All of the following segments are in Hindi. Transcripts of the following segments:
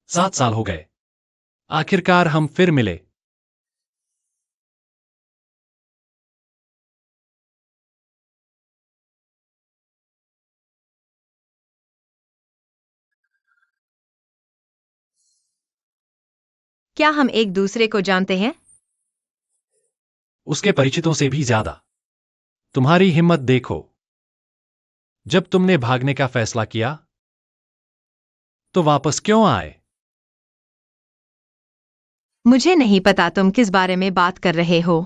7 साल हो गए। आखिरकार हम फिर मिले। क्या हम एक दूसरे को जानते हैं? उसके परिचितों से भी ज्यादा। तुम्हारी हिम्मत देखो। जब तुमने भागने का फैसला किया तो वापस क्यों आए? मुझे नहीं पता तुम किस बारे में बात कर रहे हो।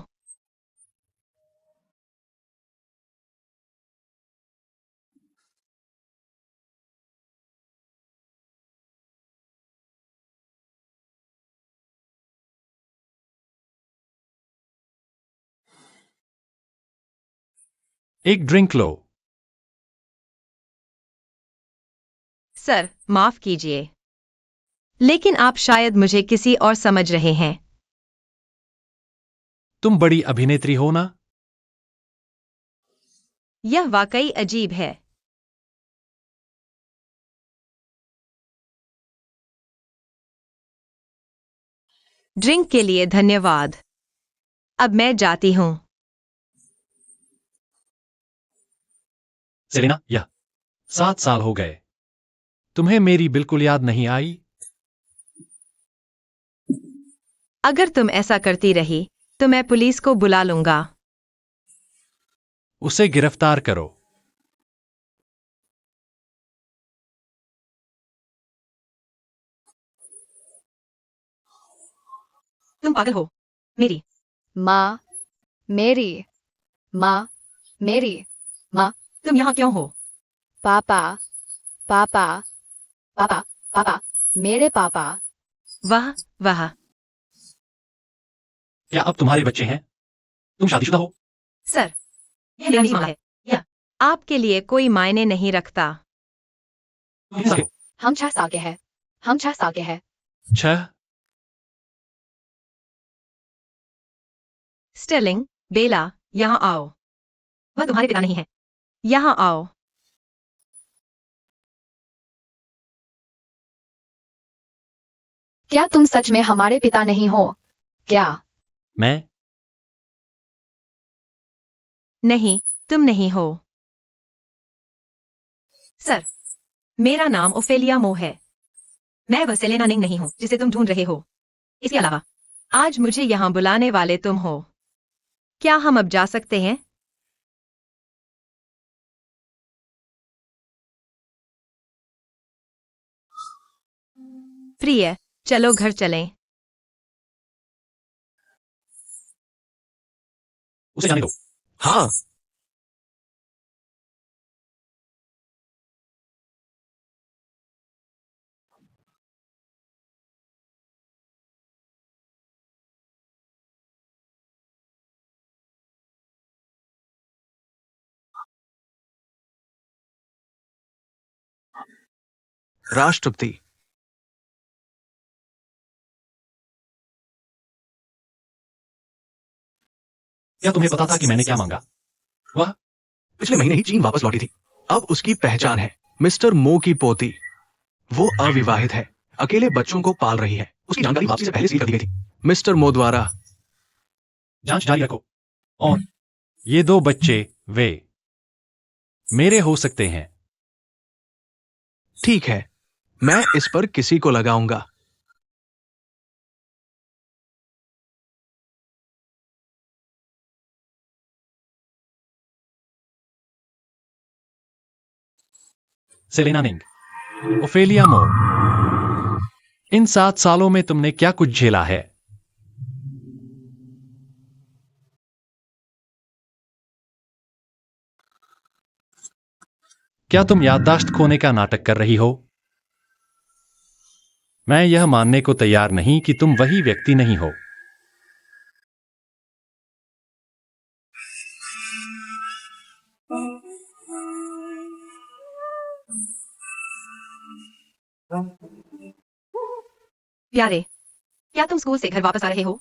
एक ड्रिंक लो। सर, माफ कीजिए, लेकिन आप शायद मुझे किसी और समझ रहे हैं। तुम बड़ी अभिनेत्री हो ना? यह वाकई अजीब है। ड्रिंक के लिए धन्यवाद। अब मैं जाती हूँ। सेलेना, यह 7 साल हो गए। तुम्हें मेरी बिल्कुल याद नहीं आई? अगर तुम ऐसा करती रही तो मैं पुलिस को बुला लूंगा। उसे गिरफ्तार करो। तुम पागल हो। मेरी माँ, मेरी माँ, मेरी माँ। तुम यहाँ क्यों हो? पापा, पापा, पापा, पापा, मेरे पापा। वाह वाह। क्या अब तुम्हारे बच्चे हैं? तुम शादीशुदा हो? सर, यह मेरा निजी मामला है। यह आपके लिए कोई मायने नहीं रखता। तुम कितने साल के हो? हम 6 साल के हैं। हम 6 साल के हैं। 6? स्टेलिंग, बेला, यहाँ आओ। वह तुम्हारे पिता नहीं है। यहाँ आओ। क्या तुम सच में हमारे पिता नहीं हो? क्या? मैं? नहीं, तुम नहीं हो। सर, मेरा नाम ओफेलिया मो है। मैं वह सेलेना निंग नहीं हूँ जिसे तुम ढूंढ रहे हो। इसके अलावा आज मुझे यहाँ बुलाने वाले तुम हो। क्या हम अब जा सकते हैं? प्रिय, चलो घर चलें। उसे जाने दो। हाँ। राष्ट्रपति। क्या तुम्हें पता था कि मैंने क्या मांगा? वह पिछले महीने ही चीन वापस लौटी थी। अब उसकी पहचान है मिस्टर मो की पोती। वो अविवाहित है, अकेले बच्चों को पाल रही है। उसकी जानकारी वापसी से पहले सील कर दी गई थी मिस्टर मो द्वारा। जांच जारी रखो। और ये 2 बच्चे वे मेरे हो सकते हैं। ठीक है, मैं इस पर किसी को लगाऊंगा। सेलेना निंग, ओफेलिया मो, इन 7 सालों में तुमने क्या कुछ झेला है? क्या तुम याददाश्त खोने का नाटक कर रही हो? मैं यह मानने को तैयार नहीं कि तुम वही व्यक्ति नहीं हो। प्यारे, क्या तुम स्कूल से घर वापस आ रहे हो?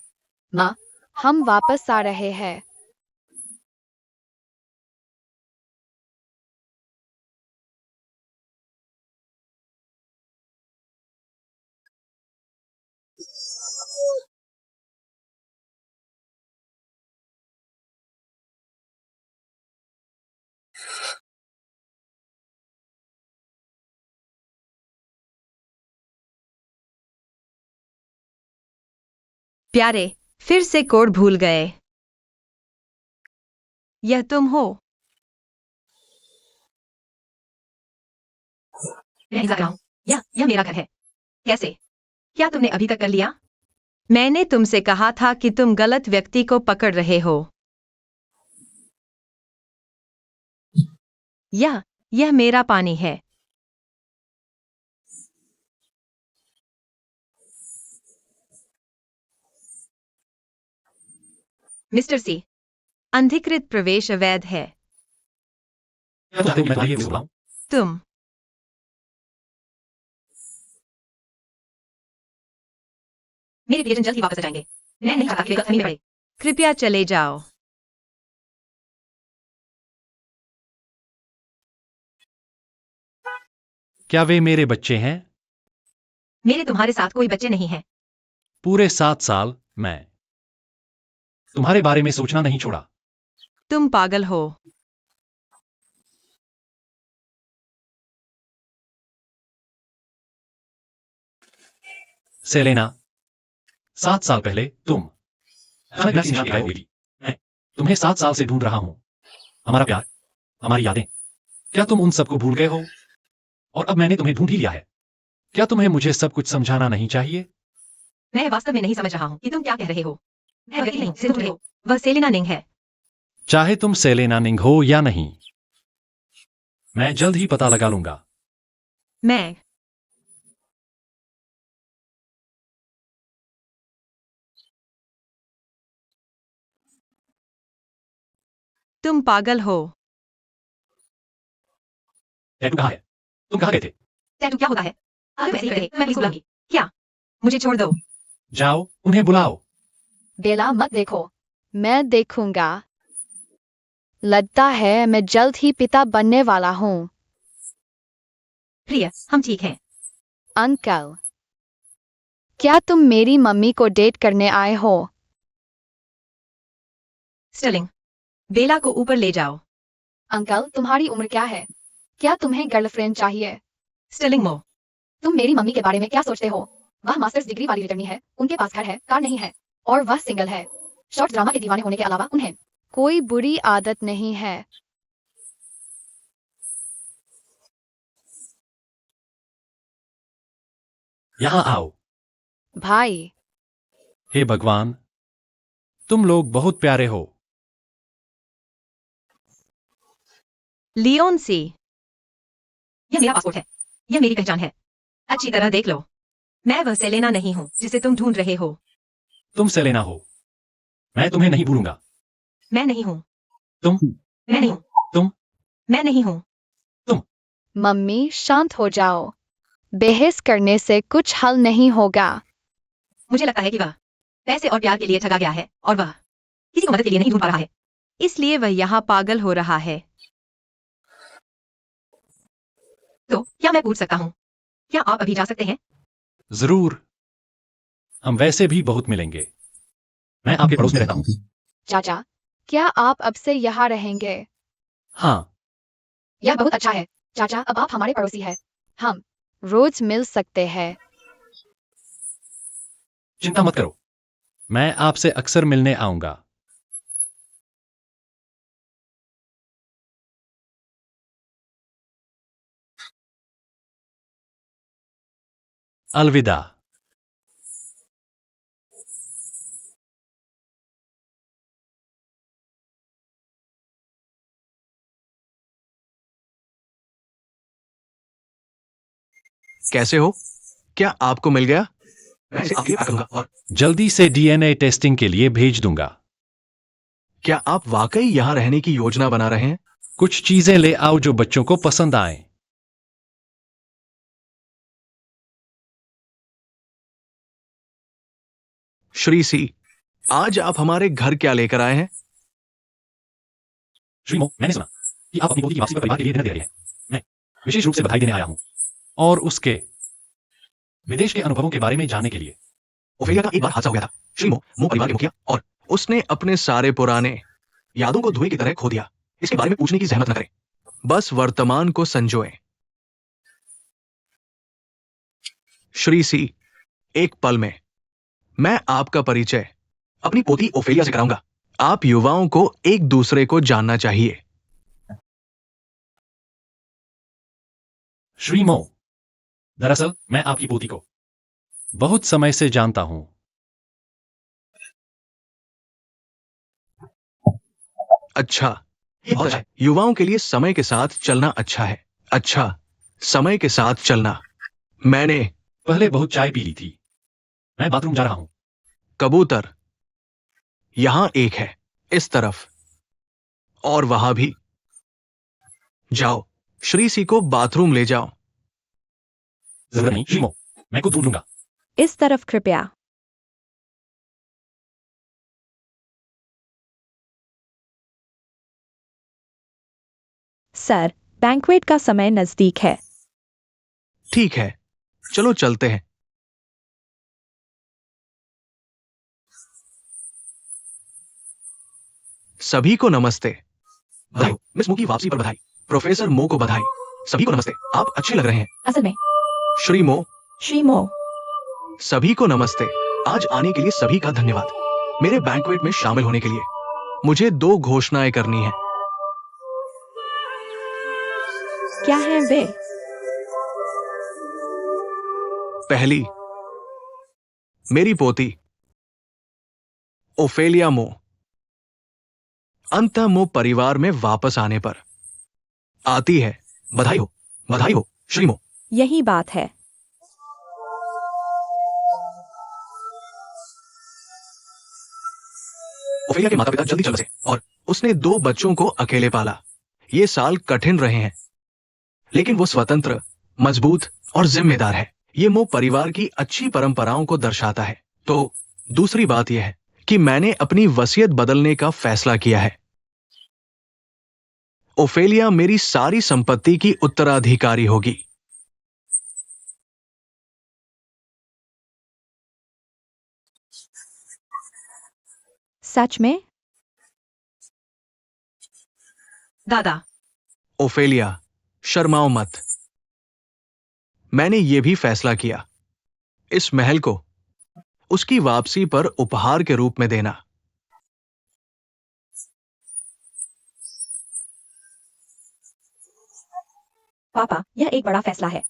माँ, हम वापस आ रहे हैं। प्यारे, फिर से कोड भूल गए। यह तुम हो? मैं जा रहा हूँ। यह मेरा घर है। कैसे? क्या तुमने अभी तक कर लिया? मैंने तुमसे कहा था कि तुम गलत व्यक्ति को पकड़ रहे हो। यह मेरा पानी है। मिस्टर सी, अनधिकृत प्रवेश अवैध है। क्या चाहते हो कि मैं तुम्हारी ये बुलाऊं? तुम मेरे प्रियजन जल्द ही वापस आ जाएंगे। मैं नहीं चाहता कि वे गलतफहमी में पड़े। कृपया चले जाओ। क्या वे मेरे बच्चे हैं? मेरे तुम्हारे साथ कोई बच्चे नहीं हैं। पूरे 7 साल मैं तुम्हारे बारे में सोचना नहीं छोड़ा। तुम पागल हो। सेलेना, 7 साल पहले तुम अचानक किसी निशान पे गायब हुई थी। मैं तुम्हें 7 साल से ढूंढ रहा हूं। हमारा प्यार, हमारी यादें, क्या तुम उन सबको भूल गए हो? और अब मैंने तुम्हें ढूंढ ही लिया है। क्या तुम्हें मुझे सब कुछ समझाना नहीं चाहिए? मैं वास्तव में नहीं समझ रहा हूँ कि तुम क्या कह रहे हो। मैं व्यक्ति नहीं जिसे तुम ढूंढ रहे हो। वह सेलिना निंग है। चाहे तुम सेलेना निंग हो या नहीं, मैं जल्द ही पता लगा लूंगा। मैं तुम पागल हो। टैटू कहाँ है? तुम कहाँ गए थे? टैटू क्या होता है? अगर वैसे ही रहे मैं पुलिस बुलाऊंगी। क्या? मुझे छोड़ दो। जाओ, उन्हें बुलाओ। बेला मत देखो। मैं देखूंगा। लगता है मैं जल्द ही पिता बनने वाला हूँ। प्रिय, हम ठीक हैं। अंकल, क्या तुम मेरी मम्मी को डेट करने आए हो? स्टर्लिंग, बेला को ऊपर ले जाओ। अंकल, तुम्हारी उम्र क्या है? क्या तुम्हें गर्लफ्रेंड चाहिए? स्टर्लिंग मो, तुम मेरी मम्मी के बारे में क्या सोचते हो? वह मास्टर्स डिग्री वाली रिटर्नी है, उनके पास घर है, कार नहीं है, और वह सिंगल है। शॉर्ट ड्रामा के दीवाने होने के अलावा उन्हें कोई बुरी आदत नहीं है। यहां आओ। भाई, हे भगवान, तुम लोग बहुत प्यारे हो। लियोन सी, यह मेरा पासपोर्ट है। यह मेरी पहचान है। अच्छी तरह देख लो। मैं वह सेलेना नहीं हूँ जिसे तुम ढूंढ रहे हो। तुम सेलेना हो। मैं तुम्हें नहीं भूलूंगा। मैं नहीं हूँ। तुम मैं नहीं हूँ। तुम मैं नहीं हूँ। मम्मी शांत हो जाओ। बहस करने से कुछ हल नहीं होगा। मुझे लगता है कि वह पैसे और प्यार के लिए ठगा गया है और वह किसी को मदद के लिए नहीं ढूंढ पा रहा है। इसलिए वह यहाँ पागल हो रहा है। तो क्या मैं पूछ सकता हूँ, क्या आप अभी जा सकते हैं? जरूर। हम वैसे भी बहुत मिलेंगे। मैं आपके पड़ोस में रहता हूँ। चाचा, क्या आप अब से यहाँ रहेंगे? हाँ, यह बहुत अच्छा है। चाचा, अब आप हमारे पड़ोसी हैं। हम रोज मिल सकते हैं। चिंता मत करो। मैं आपसे अक्सर मिलने आऊंगा। अलविदा। कैसे हो? क्या आपको मिल गया? मैं इसे आपके लिए पैक करूंगा। और जल्दी से डीएनए टेस्टिंग के लिए भेज दूंगा। क्या आप वाकई यहाँ रहने की योजना बना रहे हैं? कुछ चीजें ले आओ जो बच्चों को पसंद आए। श्री सी, आज आप हमारे घर क्या लेकर आए हैं? श्रीमो, मैंने सुना कि आप अपनी पोती की वापसी पर परिवार के लिए डिनर दे रही हैं। मैं विशेष रूप से बधाई देने आया हूं और उसके विदेश के अनुभवों के बारे में जानने के लिए। ओफेलिया का एक बार हादसा हो गया था। श्री मो परिवार के मुखिया, और उसने अपने सारे पुराने यादों को धुएं की तरह खो दिया। इसके बारे में पूछने की जहमत न करें। बस वर्तमान को संजोएं। श्री सी, एक पल में मैं आपका परिचय अपनी पोती ओफेलिया से कराऊंगा। आप युवाओं को एक दूसरे को जानना चाहिए। श्री मो, दरअसल मैं आपकी पोती को बहुत समय से जानता हूं। अच्छा, ये बहुत अच्छा है। युवाओं के लिए समय के साथ चलना अच्छा है। अच्छा, समय के साथ चलना। मैंने पहले बहुत चाय पी ली थी। मैं बाथरूम जा रहा हूं। कबूतर, यहां एक है, इस तरफ, और वहां भी। जाओ, श्री सी को बाथरूम ले जाओ। जरूरत नहीं श्री मो, मैं खुद ढूंढ लूंगा। इस तरफ कृपया। सर, बैंक्वेट का समय नजदीक है। ठीक है, चलो चलते हैं। सभी को नमस्ते। बधाई हो, मिस मो की वापसी पर बधाई। प्रोफेसर मो को बधाई। सभी को नमस्ते, आप अच्छे लग रहे हैं। असल में श्री मो, श्री मो, सभी को नमस्ते। आज आने के लिए सभी का धन्यवाद। मेरे बैंक्वेट में शामिल होने के लिए मुझे 2 घोषणाएं करनी है। क्या है वे? पहली, मेरी पोती ओफेलिया मो अंतः मो परिवार में वापस आने पर आती है। बधाई हो श्री मो। यही बात है। ओफेलिया के माता पिता जल्दी चल बसे और उसने 2 बच्चों को अकेले पाला। ये साल कठिन रहे हैं, लेकिन वो स्वतंत्र, मजबूत और जिम्मेदार है। ये मो परिवार की अच्छी परंपराओं को दर्शाता है। तो दूसरी बात यह है कि मैंने अपनी वसीयत बदलने का फैसला किया है। ओफेलिया मेरी सारी संपत्ति की उत्तराधिकारी होगी। सच में? दादा, ओफेलिया, शर्माओ मत। मैंने ये भी फैसला किया, इस महल को उसकी वापसी पर उपहार के रूप में देना। पापा, यह एक बड़ा फैसला है।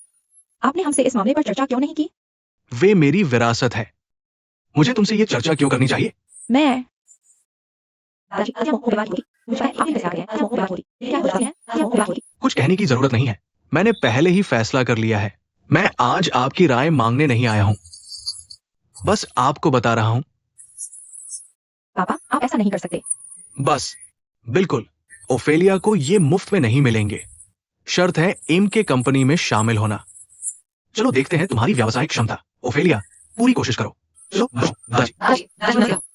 आपने हमसे इस मामले पर चर्चा क्यों नहीं की? वे मेरी विरासत है। मुझे तुमसे ये चर्चा क्यों करनी चाहिए? मैं कुछ कहने की जरूरत नहीं है। मैंने पहले ही फैसला कर लिया है। मैं आज आपकी राय मांगने नहीं आया हूं, बस आपको बता रहा हूं। पापा, आप ऐसा नहीं कर सकते। बस, बिल्कुल, ओफेलिया को ये मुफ्त में नहीं मिलेंगे। शर्त है एम के कंपनी में शामिल होना। चलो देखते हैं तुम्हारी व्यावसायिक क्षमता। ओफेलिया, पूरी कोशिश करो। चलो,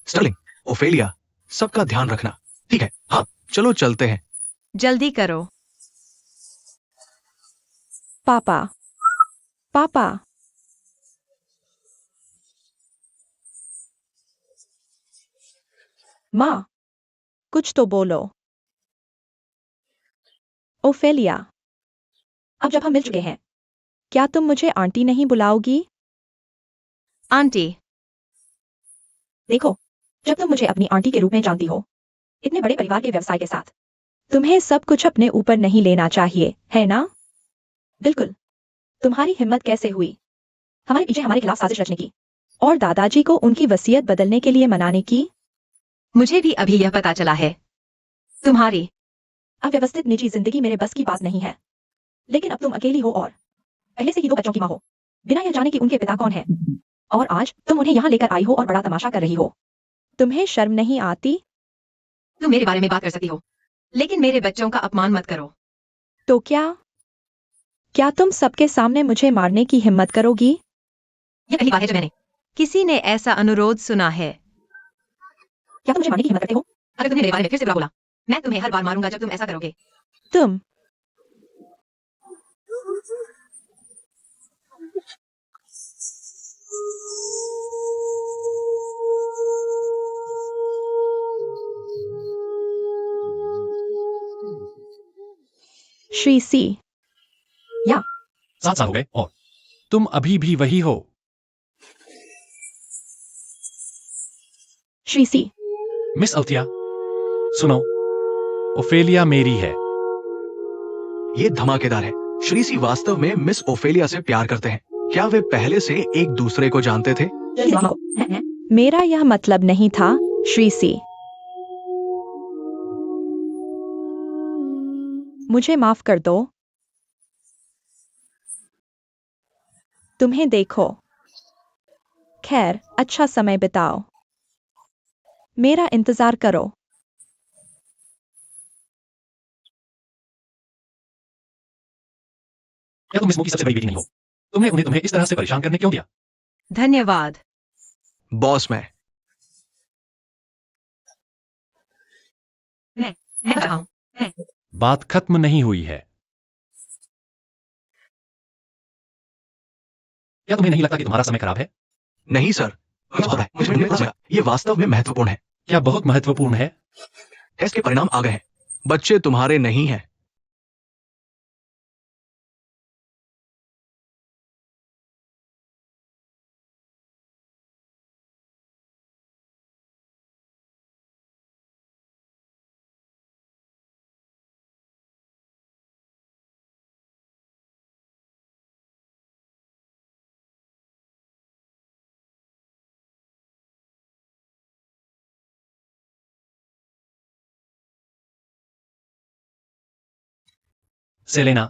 स्टर्लिंग, ओफेलिया, सबका ध्यान रखना। ठीक है, हाँ, चलो चलते हैं। जल्दी करो। पापा, पापा, माँ, कुछ तो बोलो। ओफेलिया, अब जब हम मिल चुके हैं, क्या तुम मुझे आंटी नहीं बुलाओगी? आंटी। देखो, जब तुम मुझे अपनी आंटी के रूप में जानती हो, इतने बड़े परिवार के व्यवसाय के साथ, तुम्हें सब कुछ अपने ऊपर नहीं लेना चाहिए, है ना? बिल्कुल। तुम्हारी हिम्मत कैसे हुई हमारे पीछे हमारे खिलाफ साजिश रचने की और दादाजी को उनकी वसीयत बदलने के लिए मनाने की? मुझे भी अभी यह पता चला है। तुम्हारी अव्यवस्थित निजी जिंदगी मेरे बस की बात नहीं है, लेकिन अब तुम अकेली हो और पहले से ही 2 बच्चों की माँ हो, बिना यह जाने कि उनके पिता कौन है, और आज तुम उन्हें यहाँ लेकर आई हो और बड़ा तमाशा कर रही हो। तुम्हें शर्म नहीं आती? तुम मेरे बारे में बात कर सकती हो, लेकिन मेरे बच्चों का अपमान मत करो। तो क्या तुम सबके सामने मुझे मारने की हिम्मत करोगी? यह पहली बार है जब मैंने किसी ने ऐसा अनुरोध सुना है। क्या तुम मुझे मारने की हिम्मत करते हो? अगर तुमने मेरे बारे में फिर से बुरा बोला, मैं तुम्हें हर बार मारूंगा जब तुम ऐसा करोगे। तुम श्री सी, या 7 साल हो गए और तुम अभी भी वही हो। श्री सी। मिस अल्थिया, सुनो, ओफेलिया मेरी है। ये धमाकेदार है। श्रीसी वास्तव में मिस ओफेलिया से प्यार करते हैं। क्या वे पहले से एक दूसरे को जानते थे? मेरा यह मतलब नहीं था, श्री सी। मुझे माफ कर दो। तुम्हें देखो। खैर, अच्छा समय बिताओ। मेरा इंतजार करो। क्या तुम स्मोकी सबसे बड़ी बेटी नहीं हो? तुमने उन्हें तुम्हें इस तरह से परेशान करने क्यों दिया? धन्यवाद। बॉस मैं। मैं रहा हूं। बात खत्म नहीं हुई है। क्या तुम्हें नहीं लगता कि तुम्हारा समय खराब है? नहीं सर, मुझे पता है, मुझे पता है। ये वास्तव में महत्वपूर्ण है। क्या बहुत महत्वपूर्ण है? टेस्ट के परिणाम आ गए हैं। बच्चे तुम्हारे नहीं हैं। सेलेना,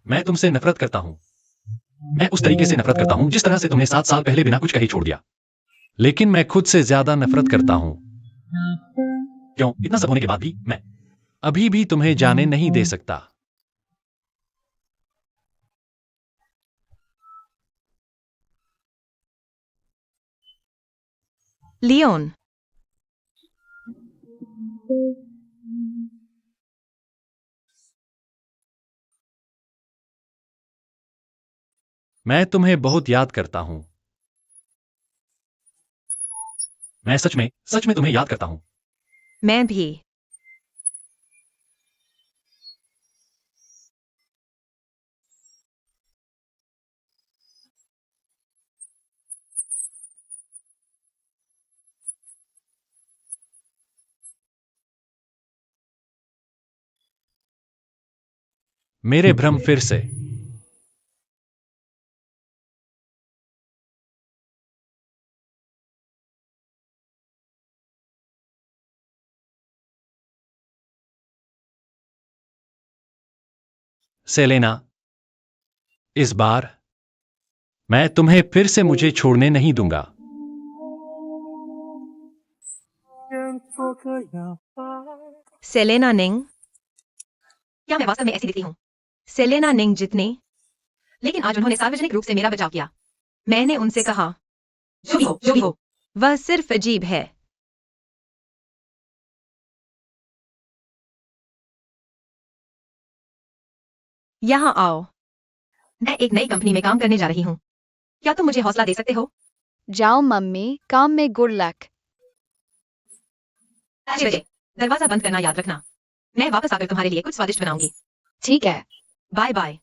मैं तुमसे नफरत करता हूं। मैं उस तरीके से नफरत करता हूं जिस तरह से तुमने 7 साल पहले बिना कुछ कहे छोड़ दिया। लेकिन मैं खुद से ज्यादा नफरत करता हूं। क्यों? इतना सब होने के बाद भी मैं अभी भी तुम्हें जाने नहीं दे सकता। लियोन, मैं तुम्हें बहुत याद करता हूं। मैं सच में तुम्हें याद करता हूं। मैं भी। मेरे भ्रम फिर से। सेलेना, इस बार मैं तुम्हें फिर से मुझे छोड़ने नहीं दूंगा। सेलेना निंग। क्या मैं वास्तव में ऐसी दिखती हूं? सेलेना निंग जितनी। लेकिन आज उन्होंने सार्वजनिक रूप से मेरा बचाव किया। मैंने उनसे कहा, जो भी हो, वह सिर्फ अजीब है। यहाँ आओ। मैं एक नई कंपनी में काम करने जा रही हूँ। क्या तुम मुझे हौसला दे सकते हो? जाओ मम्मी, काम में गुड लक। अच्छे बजे। दरवाजा बंद करना याद रखना। मैं वापस आकर तुम्हारे लिए कुछ स्वादिष्ट बनाऊंगी। ठीक है। Bye bye.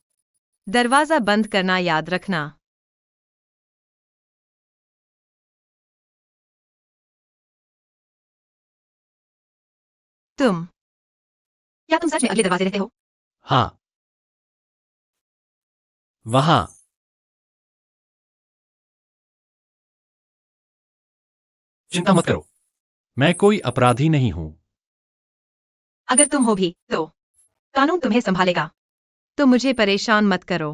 दरवाजा बंद करना याद रखना। क्या तुम सच में अगले दरवाजे रहते हो? हां, वहां। चिंता मत करो, मैं कोई अपराधी नहीं हूं। अगर तुम हो भी, तो कानून तुम्हें संभालेगा। तो मुझे परेशान मत करो।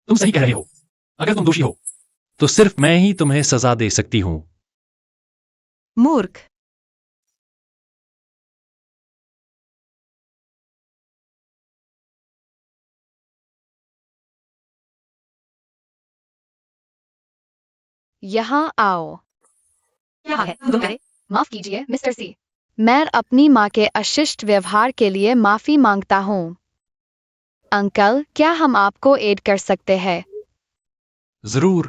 तुम सही कह रहे हो। अगर तुम दोषी हो तो सिर्फ मैं ही तुम्हें सजा दे सकती हूं। मूर्ख। यहाँ आओ। क्या है तुम करे? माफ कीजिए मिस्टर सी। मैं अपनी माँ के अशिष्ट व्यवहार के लिए माफी मांगता हूँ। अंकल, क्या हम आपको एड कर सकते हैं? जरूर।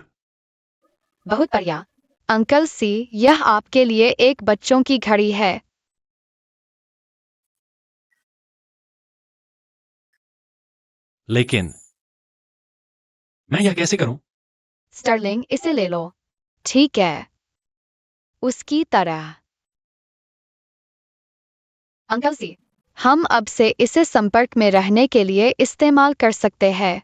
बहुत बढ़िया। अंकल सी, यह आपके लिए एक बच्चों की घड़ी है। लेकिन मैं यह कैसे करूं? स्टर्लिंग, इसे ले लो। ठीक है, उसकी तरह। अंकल सी, हम अब से इसे संपर्क में रहने के लिए इस्तेमाल कर सकते हैं।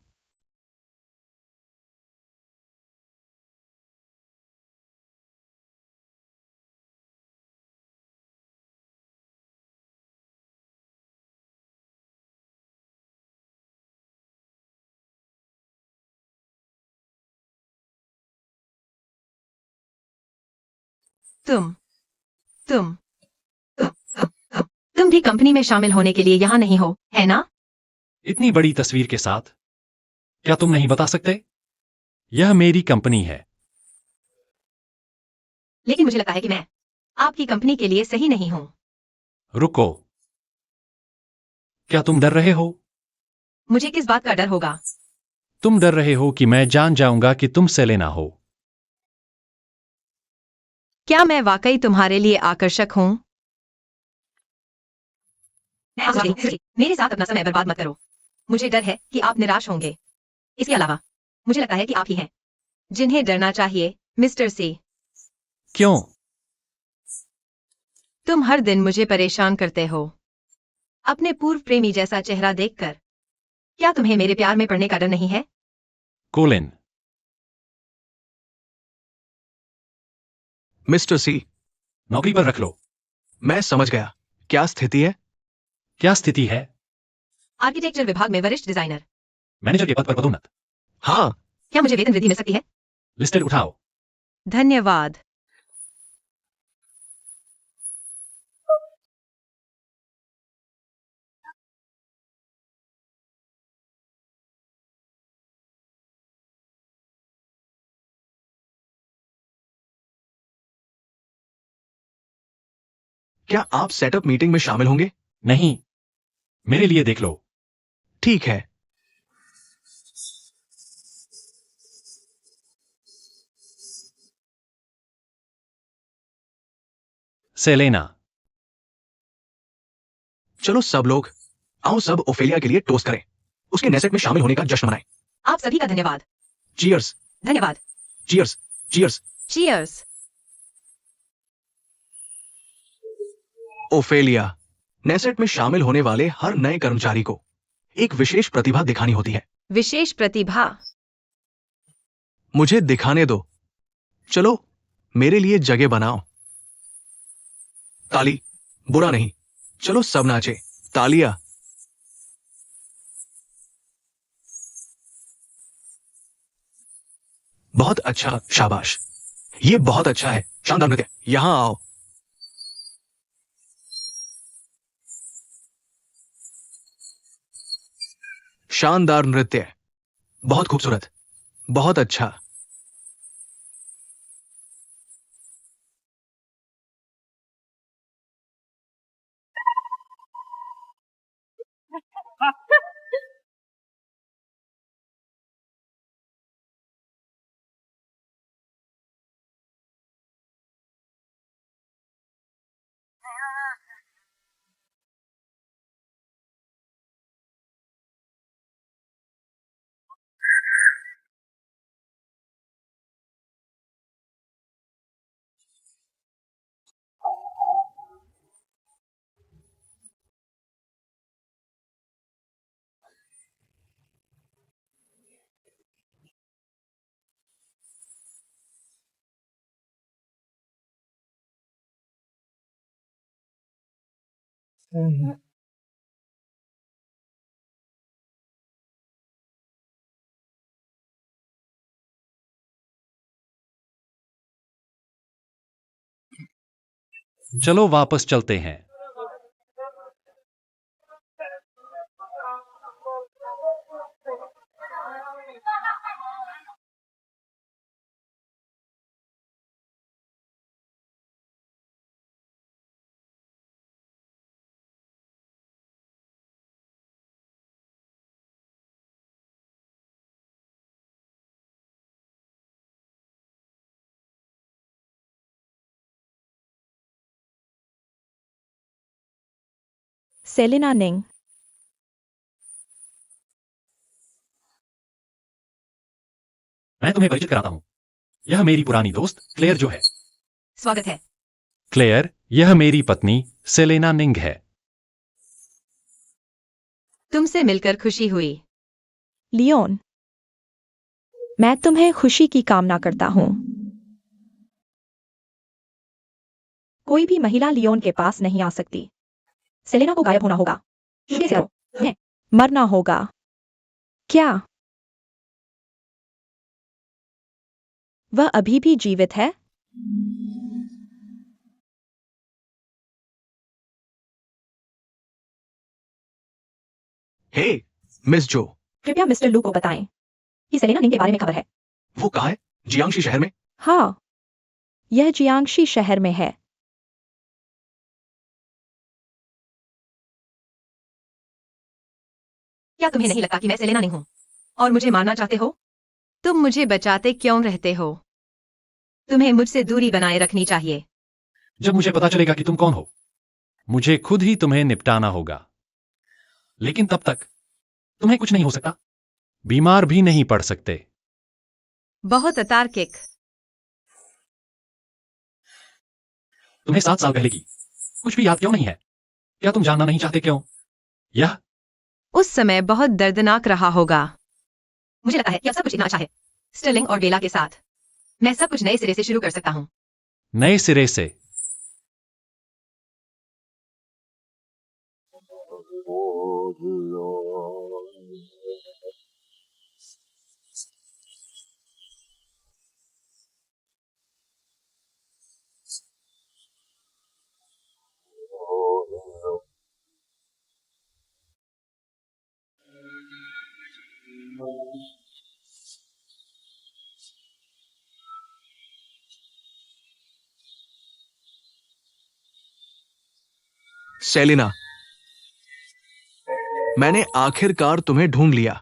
तुम तुम तुम भी कंपनी में शामिल होने के लिए यहाँ नहीं हो, है ना? इतनी बड़ी तस्वीर के साथ क्या तुम नहीं बता सकते? यह मेरी कंपनी है। लेकिन मुझे लगता है कि मैं आपकी कंपनी के लिए सही नहीं हूँ। रुको, क्या तुम डर रहे हो? मुझे किस बात का डर होगा? तुम डर रहे हो कि मैं जान जाऊंगा कि तुम सेलेना हो। क्या मैं वाकई तुम्हारे लिए आकर्षक हूँ? मेरे साथ अपना समय बर्बाद मत करो। मुझे डर है कि आप निराश होंगे। इसके अलावा मुझे लगता है कि आप ही हैं जिन्हें डरना चाहिए, मिस्टर सी। क्यों? तुम हर दिन मुझे परेशान करते हो अपने पूर्व प्रेमी जैसा चेहरा देखकर। क्या तुम्हें मेरे प्यार में पड़ने का डर नहीं है? कोलिन, मिस्टर सी, नौकरी पर रख लो। मैं समझ गया। क्या स्थिति है? क्या स्थिति है? आर्किटेक्चर विभाग में वरिष्ठ डिजाइनर। मैनेजर के पद पर पदोन्नत। हाँ, क्या मुझे वेतन वृद्धि मिल सकती है? लिस्टेड उठाओ। धन्यवाद। क्या आप सेटअप मीटिंग में शामिल होंगे? नहीं, मेरे लिए देख लो। ठीक है। सेलेना, चलो सब लोग, आओ सब ओफेलिया के लिए टोस्ट करें। उसके नेसेट में शामिल होने का जश्न मनाएं। आप सभी का धन्यवाद। चीयर्स, धन्यवाद। Cheers, cheers. Cheers. Ophelia, Knesset में शामिल होने वाले हर नए कर्मचारी को एक विशेष प्रतिभा दिखानी होती है। विशेष प्रतिभा। मुझे दिखाने दो। चलो, मेरे लिए जगह बनाओ। ताली, बुरा नहीं। चलो सब नाचे। तालियां। बहुत अच्छा, शाबाश। ये बहुत अच्छा है। शानदार नृत्य। यहां आओ। शानदार नृत्य। बहुत खूबसूरत। बहुत अच्छा। चलो वापस चलते हैं। सेलिना निंग। मैं तुम्हें परिचित कराता हूं। यह मेरी पुरानी दोस्त क्लेयर जो है। स्वागत है। क्लेयर, यह मेरी पत्नी सेलेना निंग है। तुमसे मिलकर खुशी हुई। लियोन, मैं तुम्हें खुशी की कामना करता हूँ। कोई भी महिला लियोन के पास नहीं आ सकती। सेलेना को गायब होना होगा। शुरू से तुम्हें मरना होगा। क्या वह अभी भी जीवित है? हे मिस जो, कृपया मिस्टर लू को बताएं कि सेलेना निंग के बारे में खबर है। वो कहाँ है? जियांगशी शहर में? हाँ, यह जियांगशी शहर में है। क्या तुम्हें नहीं लगता कि मैं सेलेना नहीं हूं और मुझे मारना चाहते हो? तुम मुझे बचाते क्यों रहते हो? तुम्हें मुझसे दूरी बनाए रखनी चाहिए। जब मुझे पता चलेगा कि तुम कौन हो, मुझे खुद ही तुम्हें निपटाना होगा। लेकिन तब तक तुम्हें कुछ नहीं हो सकता। बीमार भी नहीं पड़ सकते। बहुत अतार्किक। तुम्हें 7 साल पहले की कुछ भी याद क्यों नहीं है? क्या तुम जानना नहीं चाहते क्यों? यह उस समय बहुत दर्दनाक रहा होगा। मुझे लगता है कि अब सब कुछ इतना अच्छा है। स्टर्लिंग और बेला के साथ मैं सब कुछ नए सिरे से शुरू कर सकता हूँ। नए सिरे से। सेलिना, मैंने आखिरकार तुम्हें ढूंढ लिया।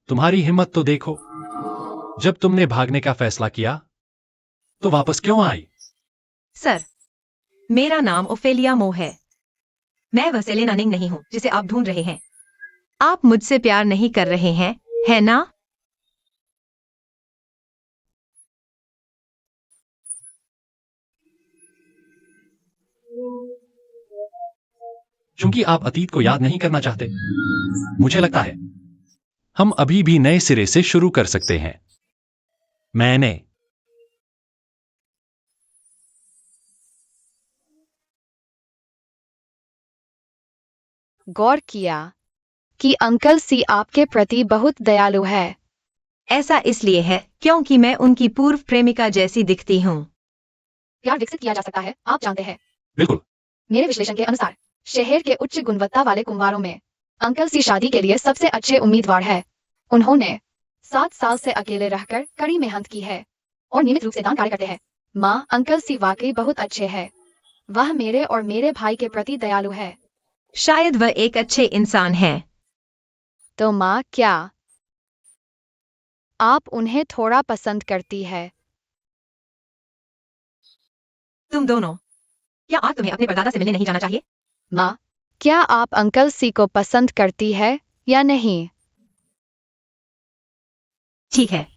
तुम्हारी हिम्मत तो देखो। जब तुमने भागने का फैसला किया तो वापस क्यों आई? सर, मेरा नाम ओफेलिया मो है। मैं वह सेलेना निंग नहीं हूं जिसे आप ढूंढ रहे हैं। आप मुझसे प्यार नहीं कर रहे हैं, है ना? क्योंकि आप अतीत को याद नहीं करना चाहते। मुझे लगता है हम अभी भी नए सिरे से शुरू कर सकते हैं। मैंने गौर किया कि अंकल सी आपके प्रति बहुत दयालु है। ऐसा इसलिए है क्योंकि मैं उनकी पूर्व प्रेमिका जैसी दिखती हूँ। प्यार विकसित किया जा सकता है, आप जानते हैं। बिल्कुल। मेरे विश्लेषण के अनुसार शहर के उच्च गुणवत्ता वाले कुंवारों में अंकल सी शादी के लिए सबसे अच्छे उम्मीदवार है। उन्होंने 7 साल से अकेले रहकर कड़ी मेहनत की है और नियमित रूप से दान कार्य करते हैं। माँ, अंकल सी वाकई बहुत अच्छे हैं। वह मेरे और मेरे भाई के प्रति दयालु है। शायद वह एक अच्छे इंसान हैं। तो माँ, क्या आप उन्हें थोड़ा पसंद करती है? तुम दोनों, क्या आज तुम्हें अपने परदादा से मिलने नहीं जाना चाहिए? माँ, क्या आप अंकल सी को पसंद करती है या नहीं? ठीक है,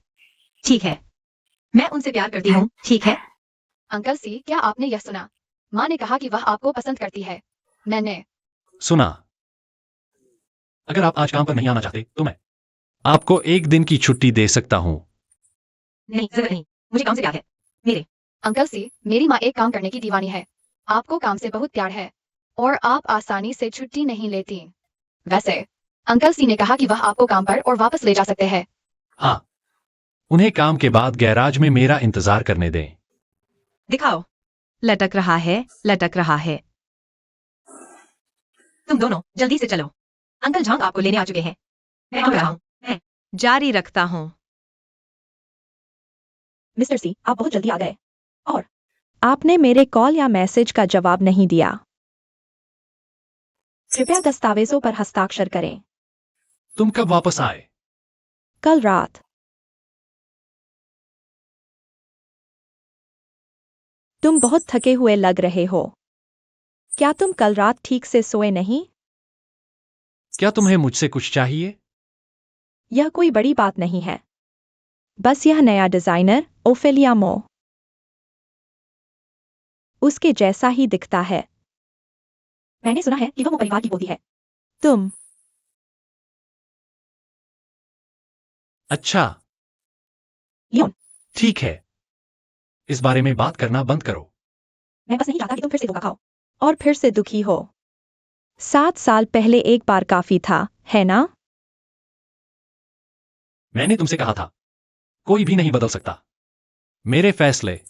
ठीक है। मैं उनसे प्यार करती हूँ, ठीक है? अंकल सी, क्या आपने यह सुना? माँ ने कहा कि वह आपको पसंद करती है। मैंने सुना। अगर आप आज काम पर नहीं आना चाहते तो मैं आपको 1 दिन की छुट्टी दे सकता हूं। नहीं, जरूर नहीं। मुझे काम से प्यार है। मेरे अंकल सी, मेरी माँ एक काम करने की दीवानी है। आपको काम से बहुत प्यार है और आप आसानी से छुट्टी नहीं लेती। वैसे अंकल सी ने कहा कि वह आपको काम पर और वापस ले जा सकते हैं। हाँ, उन्हें काम के बाद गैराज में मेरा इंतजार करने दें। दिखाओ। लटक रहा है, लटक रहा है। तुम दोनों जल्दी से चलो। अंकल झांग आपको लेने आ चुके हैं। मैं आ रहा हूँ। मैं जारी रखता हूँ। मिस्टर सी, आप बहुत जल्दी आ गए और आपने मेरे कॉल या मैसेज का जवाब नहीं दिया। कृपया दस्तावेजों पर हस्ताक्षर करें। तुम कब वापस आए? कल रात। तुम बहुत थके हुए लग रहे हो। क्या तुम कल रात ठीक से सोए नहीं? क्या तुम्हें मुझसे कुछ चाहिए? यह कोई बड़ी बात नहीं है। बस यह नया डिजाइनर ओफेलिया मो उसके जैसा ही दिखता है। मैंने सुना है कि वह मो परिवार की पोती है। तुम अच्छा, लियोन, ठीक है। इस बारे में बात करना बंद करो। मैं बस नहीं चाहता कि तुम फिर से धोखा खाओ और फिर से दुखी हो। 7 साल पहले एक बार काफी था, है ना? मैंने तुमसे कहा था, कोई भी नहीं बदल सकता मेरे फैसले।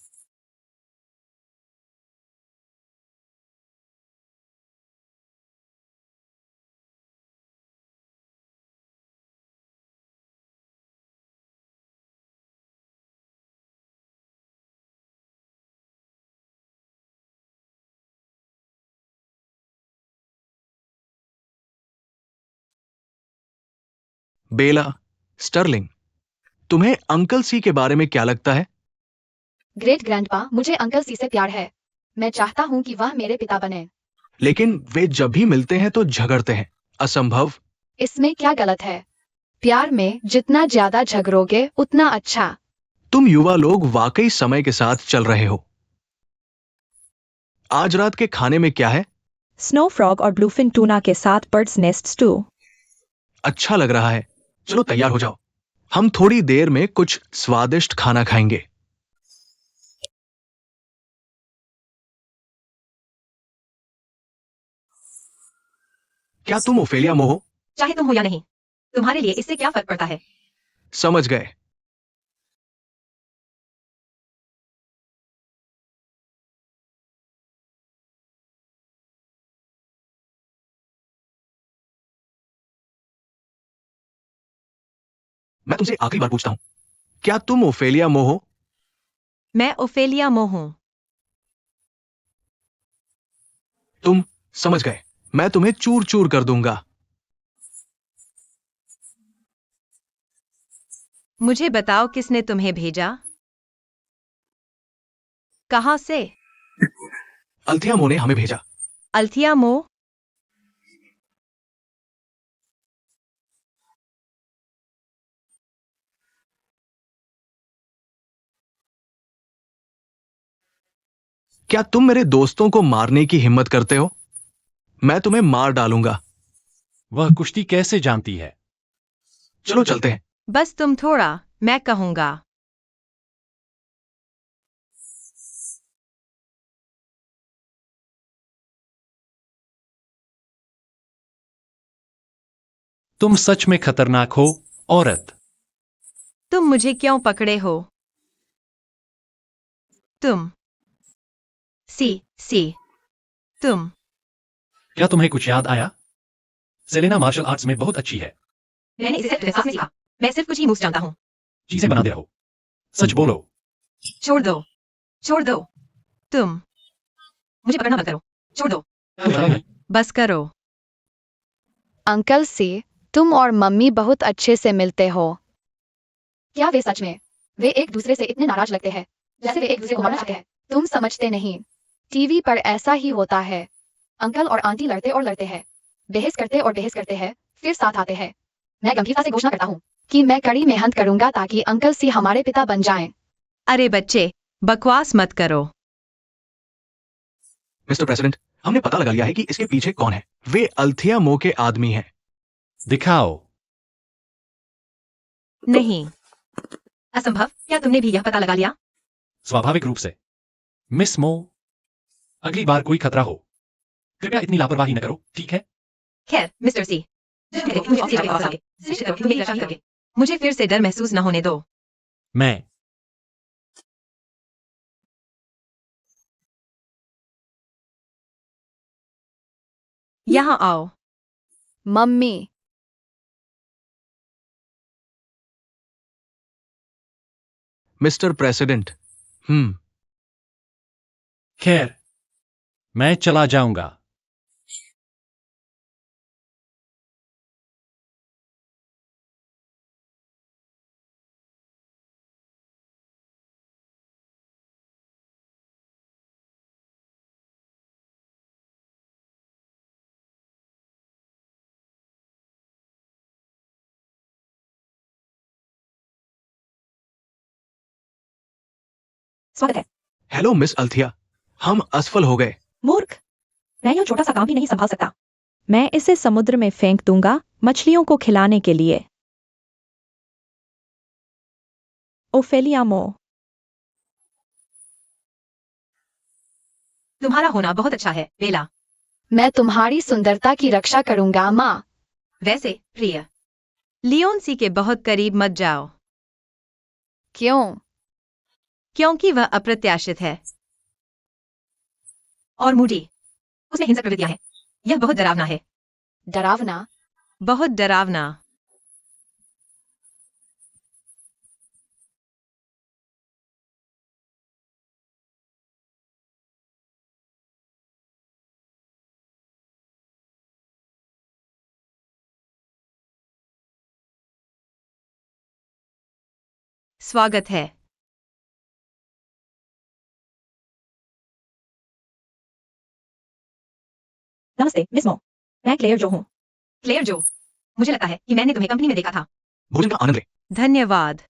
बेला, स्टर्लिंग, तुम्हें अंकल सी के बारे में क्या लगता है? ग्रेट ग्रैंडपा, मुझे अंकल सी से प्यार है। मैं चाहता हूँ कि वह मेरे पिता बने। लेकिन वे जब भी मिलते हैं तो झगड़ते हैं। असंभव। इसमें क्या गलत है? प्यार में जितना ज्यादा झगड़ोगे उतना अच्छा। तुम युवा लोग वाकई समय के साथ चल रहे हो। आज रात के खाने में क्या है? स्नो फ्रॉग और ब्लूफिन टूना के साथ बर्ड्स नेस्ट स्टू। अच्छा लग रहा है। चलो तैयार हो जाओ, हम थोड़ी देर में कुछ स्वादिष्ट खाना खाएंगे। क्या तुम ओफेलिया मो हो? चाहे तुम हो या नहीं, तुम्हारे लिए इससे क्या फर्क पड़ता है? समझ गए। मैं तुमसे आखिरी बार पूछता हूं, क्या तुम ओफेलिया मो हो? मैं ओफेलिया मो हूँ। तुम समझ गए। मैं तुम्हें चूर चूर कर दूंगा। मुझे बताओ किसने तुम्हें भेजा? कहाँ से? अल्थिया मो ने हमें भेजा। अल्थिया मो? क्या तुम मेरे दोस्तों को मारने की हिम्मत करते हो? मैं तुम्हें मार डालूंगा। वह कुश्ती कैसे जानती है? चलो चलते हैं। बस तुम थोड़ा, मैं कहूंगा। तुम सच में खतरनाक हो, औरत। तुम मुझे क्यों पकड़े हो? तुम सी तुम क्या तुम्हें कुछ याद आया? सेलेना मार्शल आर्ट्स में बहुत अच्छी है। मैंने इसे सिर्फ क्लास में सीखा। मैं सिर्फ कुछ ही मूव्स जानता हूँ। चीजें बनाते रहो। सच बोलो। छोड़ दो, छोड़ दो। तुम मुझे पकड़ना बंद करो। छोड़ दो, बस करो। अंकल सी, तुम और मम्मी बहुत अच्छे से मिलते हो। क्या वे सच में? वे एक दूसरे से इतने नाराज लगते हैं, जैसे वे एक दूसरे को मारना चाहते हैं। तुम समझते नहीं। टीवी पर ऐसा ही होता है। अंकल और आंटी लड़ते और लड़ते हैं, बहस करते और बहस करते हैं, फिर साथ आते हैं। मैं गंभीरता से घोषणा करता हूँ कि मैं कड़ी मेहनत करूंगा ताकि अंकल सी हमारे पिता बन जाएं। अरे बच्चे, बकवास मत करो। मिस्टर प्रेसिडेंट, हमने पता लगा लिया है कि इसके पीछे कौन है। वे अल्थिया मो के आदमी हैं। दिखाओ। नहीं, असंभव। क्या तुमने भी यह पता लगा लिया? स्वाभाविक रूप से। मिस मो, अगली बार कोई खतरा हो, कृपया इतनी लापरवाही न करो, ठीक है? खैर मिस्टर सी, मुझे फिर से डर महसूस न होने दो। मैं यहाँ आओ। मम्मी। Mister president. खैर, मैं चला जाऊंगा। स्वागत है। हेलो मिस अल्थिया, हम असफल हो गए। मूर्ख, मैं यह छोटा सा काम भी नहीं संभाल सकता। मैं इसे समुद्र में फेंक दूंगा मछलियों को खिलाने के लिए। ओफेलिया मो, तुम्हारा होना बहुत अच्छा है, बेला। मैं तुम्हारी सुंदरता की रक्षा करूंगा माँ। वैसे प्रिय, लियोन सी के बहुत करीब मत जाओ, क्यों? क्योंकि वह अप्रत्याशित है और मूडी। उसमें हिंसक प्रवृत्तियां हैं। यह बहुत डरावना है, डरावना? बहुत डरावना। स्वागत है। नमस्ते मिस मो, मैं क्लेयर जो हूँ। क्लेयर जो, मुझे लगता है कि मैंने तुम्हें कंपनी में देखा था। भोजन का आनंद ले। धन्यवाद।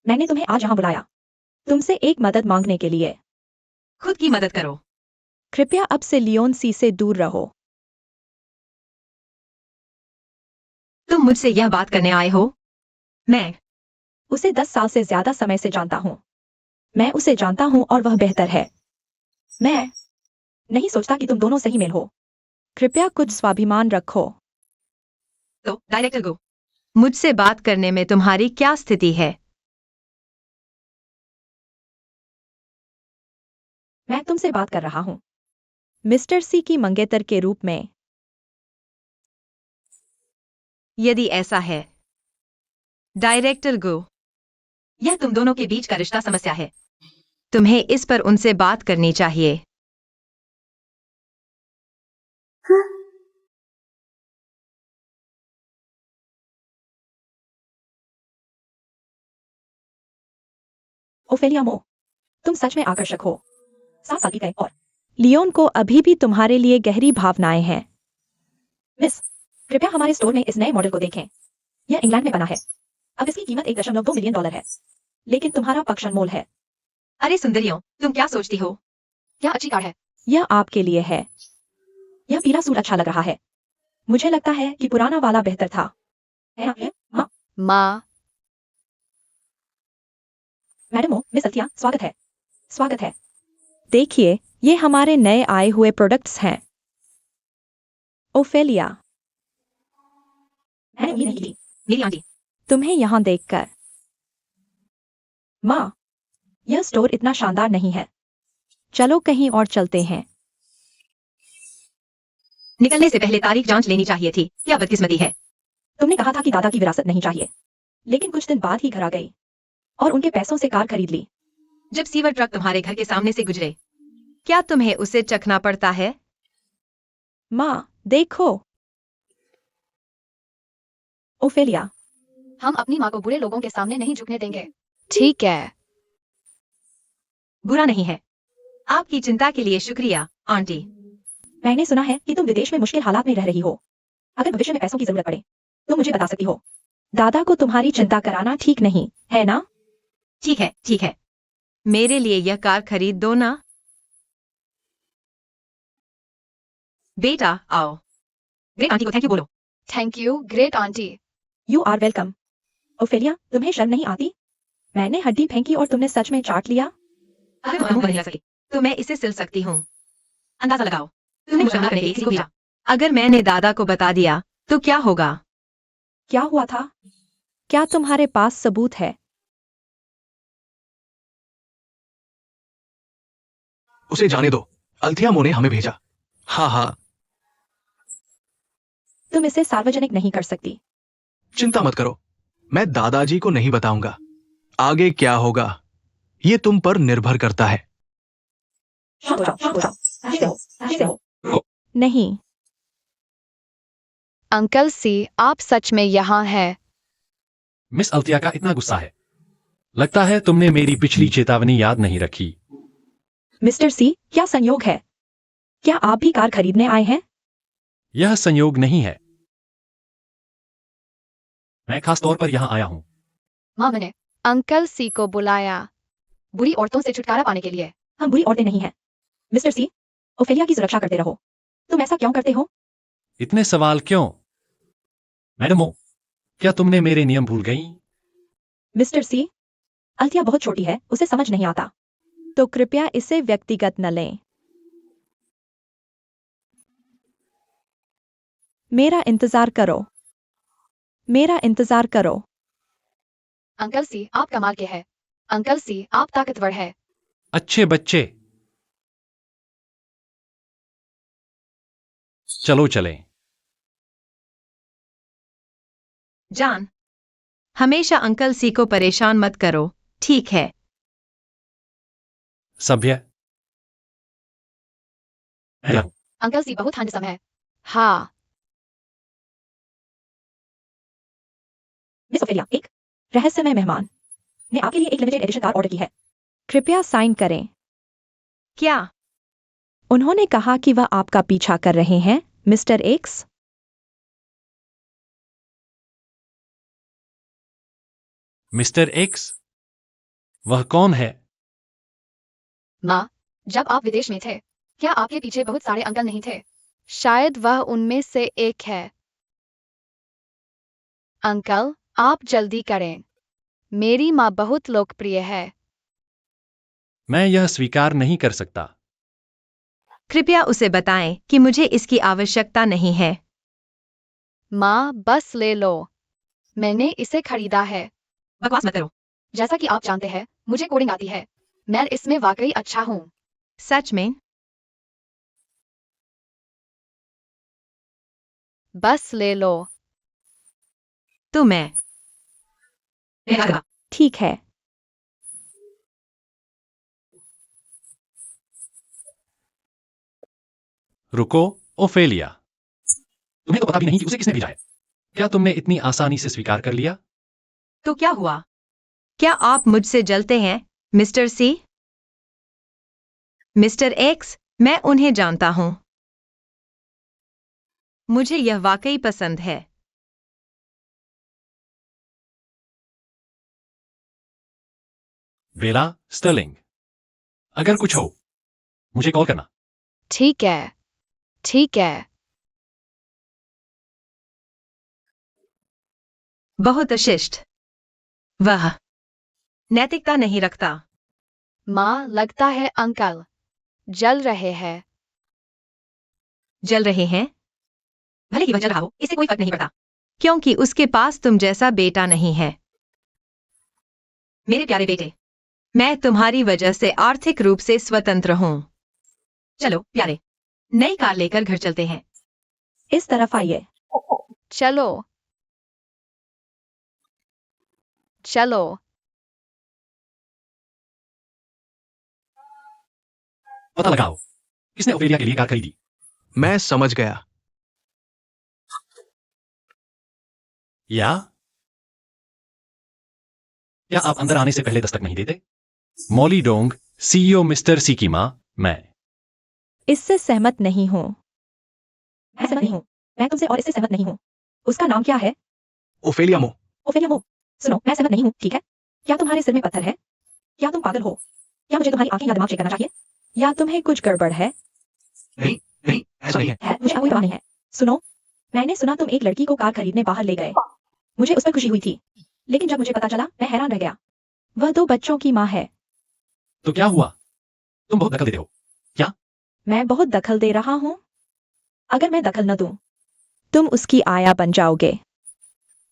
मैंने तुम्हें आज यहाँ बुलाया तुमसे एक मदद मांगने के लिए। खुद की मदद करो। कृपया अब से लियोन सी से दूर रहो। तुम मुझसे यह बात करने आए हो? मैं उसे 10 साल से ज्यादा समय से जानता हूँ। मैं उसे जानता हूँ और वह बेहतर है। मैं नहीं सोचता कि तुम दोनों सही मेल हो। कृपया कुछ स्वाभिमान रखो। तो डायरेक्टर गो, मुझसे बात करने में तुम्हारी क्या स्थिति है? मैं तुमसे बात कर रहा हूँ मिस्टर सी की मंगेतर के रूप में। यदि ऐसा है, डायरेक्टर गो, यह तुम दोनों के बीच का रिश्ता समस्या है। तुम्हें इस पर उनसे बात करनी चाहिए। ओफेलिया मो, तुम सच में आकर्षक हो। 7 साल की है और लियोन को अभी भी तुम्हारे लिए गहरी भावनाएं हैं। मिस, कृपया हमारे स्टोर में इस नए मॉडल को देखें। यह इंग्लैंड में बना है। अब इसकी कीमत $1.2 मिलियन है, लेकिन तुम्हारा पक्ष अनमोल है। अरे सुंदरियों, तुम क्या सोचती हो? क्या अच्छी कार है। यह आपके लिए है। यह पीला सूट अच्छा लग रहा है। मुझे लगता है कि पुराना वाला बेहतर था। है आप? हाँ माँ। मैडम ओ, मिस अल्थिया, स्वागत है। स्वागत है। देखिए, ये हमारे नए आए हुए प्रोडक्ट्स हैं। ओफेलिया, मैंने उम्मीद नहीं की मेरी आंटी, तुम्हें यहाँ देखकर। माँ, यह स्टोर इतना शानदार नहीं है। चलो कहीं और चलते हैं। निकलने से पहले तारीख जांच लेनी चाहिए थी। क्या बदकिस्मती है। तुमने कहा था कि दादा की विरासत नहीं चाहिए, लेकिन कुछ दिन बाद ही घर आ गई और उनके पैसों से कार खरीद ली। जब सीवर ट्रक तुम्हारे घर के सामने से गुजरे, क्या तुम्हें उसे चखना पड़ता है? माँ, देखो। ओफेलिया, हम अपनी माँ को बुरे लोगों के सामने नहीं झुकने देंगे। ठीक है। बुरा नहीं है। आपकी चिंता के लिए शुक्रिया, आंटी। मैंने सुना है कि तुम विदेश में मुश्किल हालात में रह रही हो। अगर भविष्य में पैसों की जरूरत पड़े तो मुझे बता सकती हो। दादा को तुम्हारी चिंता कराना ठीक नहीं है ना? ठीक है, ठीक है। मेरे लिए यह कार खरीद दो ना। बेटा आओ। ग्रेट आंटी को थैंक यू बोलो। Thank you great aunty. You are welcome. Ophelia, तुम्हें शर्म नहीं आती? मैंने हड्डी फेंकी और तुमने सच में चाट लिया। अगर तुम मुंह नहीं लगा सके तो मैं इसे सिल सकती हूँ। अंदाजा लगाओ, तुमने मुझे हमला करने के लिए किसी को भेजा। अगर मैंने दादा को बता दिया तो क्या होगा? क्या हुआ था? क्या तुम्हारे पास सबूत है? उसे जाने दो, अल्थिया मो ने हमें भेजा। हाँ हाँ, तुम इसे सार्वजनिक नहीं कर सकती। चिंता मत करो, मैं दादाजी को नहीं बताऊंगा। आगे क्या होगा ये तुम पर निर्भर करता है। शांत हो जाओ, शांत हो जाओ। ऐसे हो। नहीं। अंकल सी, आप सच में यहाँ हैं? मिस अल्तिया का इतना गुस्सा है। लगता है तुमने मेरी पिछली चेतावनी याद नहीं रखी। मिस्टर सी, क्या संयोग है? क्या आप भी कार खरीदने आए हैं? यह संयोग नहीं है। मैं खास तौर पर यहां आया हूं। माँ, मैंने अंकल सी को बुलाया बुरी औरतों से छुटकारा पाने के लिए। हम बुरी औरतें नहीं हैं। मिस्टर सी, ओफेलिया की सुरक्षा करते रहो। तुम ऐसा क्यों करते हो? इतने सवाल क्यों? मैडम ओ, क्या तुमने मेरे नियम भूल गई? मिस्टर सी, अल्थिया बहुत छोटी है, उसे समझ नहीं आता। तो कृपया इसे व्यक्तिगत न लें। मेरा इंतजार करो। मेरा इंतजार करो। अंकल सी, आप कमाल के हैं। अंकल सी, आप ताकतवर है। अच्छे बच्चे, चलो चलें। जान, हमेशा अंकल सी को परेशान मत करो, ठीक है? सभ्य। अंकल सी बहुत हैंडसम है। हाँ। मिस ओफेलिया, एक रहस्यमय मेहमान ने आपके लिए एक लिमिटेड एडिशन कार ऑर्डर की है। कृपया साइन करें। क्या? उन्होंने कहा कि वह आपका पीछा कर रहे हैं, मिस्टर एक्स। Mister x? वह कौन है? माँ, जब आप विदेश में थे, क्या आपके पीछे बहुत सारे अंकल नहीं थे? शायद वह उनमें से एक है। अंकल, आप जल्दी करें। मेरी माँ बहुत लोकप्रिय है। मैं यह स्वीकार नहीं कर सकता। कृपया उसे बताएं कि मुझे इसकी आवश्यकता नहीं है। माँ, बस ले लो। मैंने इसे खरीदा है। बकवास मत करो। जैसा कि आप जानते हैं, मुझे कोडिंग आती है। मैं इसमें वाकई अच्छा हूँ। सच में? बस ले लो। तो मैं ठीक है। रुको, ओफेलिया। तुम्हें तो पता भी नहीं कि उसे किसने भेजा है। क्या तुमने इतनी आसानी से स्वीकार कर लिया? तो क्या हुआ? क्या आप मुझसे जलते हैं, मिस्टर सी? मिस्टर एक्स, मैं उन्हें जानता हूं। मुझे यह वाकई पसंद है। वेला स्टर्लिंग, अगर कुछ हो मुझे कॉल करना। ठीक है। ठीक है। बहुत शिष्ट। वह नैतिकता नहीं रखता। माँ, लगता है अंकल जल रहे हैं। जल रहे हैं? भले ही वह जल रहा हो, इससे कोई फर्क नहीं पड़ता, क्योंकि उसके पास तुम जैसा बेटा नहीं है। मेरे प्यारे बेटे, मैं तुम्हारी वजह से आर्थिक रूप से स्वतंत्र हूं। चलो प्यारे, नई कार लेकर घर चलते हैं। इस तरफ आइए। चलो। चलो। पता लगाओ किसने ओफेलिया के लिए कार खरीदी। मैं समझ गया। या क्या आप अंदर आने से पहले दस्तक नहीं देते? मॉली डोंग, सीईओ मिस्टर सी की मां, मैं। इससे सहमत नहीं हूँ। मैं सहमत नहीं हूँ। मैं तुमसे और इससे सहमत नहीं हूँ। उसका नाम क्या है? ओफेलिया मो। ओफेलिया मो। सुनो, मैं सहमत नहीं हूँ, ठीक है? क्या तुम्हारे सिर में पत्थर है? क्या तुम पागल हो? क्या मुझे तुम्हारी आंखें या दिमाग चेक करना चाहिए? या तुम्हें कुछ गड़बड़ है? नहीं नहीं, ऐसा नहीं है। मुझे कोई परवाह नहीं है। सुनो, मैंने सुना तुम एक लड़की को कार खरीदने बाहर ले गए। मुझे उस पर खुशी हुई थी, लेकिन जब मुझे पता चला, मैं हैरान रह गया। वह 2 बच्चों की माँ है। तो क्या हुआ? तुम बहुत दखल देते हो। क्या? मैं बहुत दखल दे रहा हूँ? अगर मैं दखल न दूं, तुम उसकी आया बन जाओगे।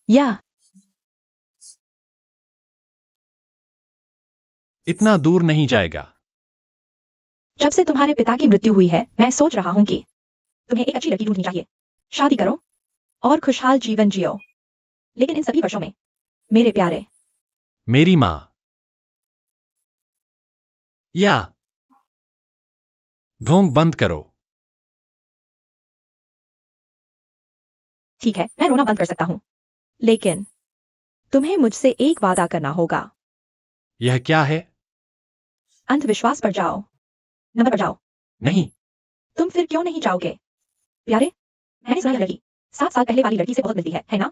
या इतना दूर नहीं जाएगा। जब से तुम्हारे पिता की मृत्यु हुई है, मैं सोच रहा हूँ कि तुम्हें एक अच्छी लड़की ढूंढनी चाहिए, शादी करो और खुशहाल जीवन जियो। लेकिन इन सभी वर्षों में, मेरे प्यारे, मेरी माँ। या ढोंग बंद करो। ठीक है, मैं रोना बंद कर सकता हूँ, लेकिन तुम्हें मुझसे एक वादा करना होगा। यह क्या है? अंधविश्वास पर जाओ, नंबर पर जाओ। नहीं। तुम फिर क्यों नहीं जाओगे? प्यारे, मैंने सुना यह लड़की 7 साल पहले वाली लड़की से बहुत मिलती है ना?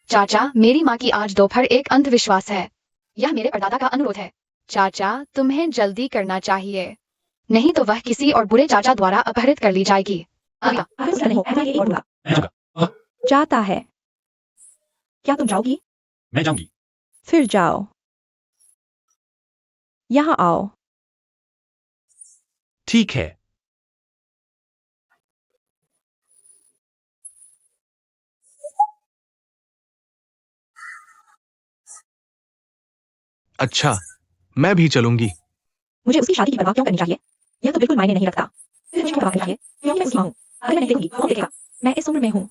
चाचा, मेरी माँ की आज दोपहर एक अंधविश्वास है। यह मेरे परदादा का अनुरोध है। चाचा, तुम्हें जल्दी करना चाहिए, नहीं तो वह किसी और बुरे चाचा द्वारा अपहरित कर ली जाएगी। अगर तुम नहीं हो, मैं ये बोलूंगा। मैं जाऊंगा। जाता है। क्या तुम जाओगी? मैं जाऊंगी। फिर जाओ। यहाँ आओ। ठीक है। अच्छा, मैं भी चलूंगी। मुझे उसकी शादी की परवाह क्यों करनी चाहिए? यह तो बिल्कुल मायने नहीं रखता। फिर मुझे क्यों परवाह करनी चाहिए? क्योंकि मैं उसकी माँ हूँ। अगर मैं नहीं देखूंगी, कौन देखेगा? मैं इस उम्र में हूँ।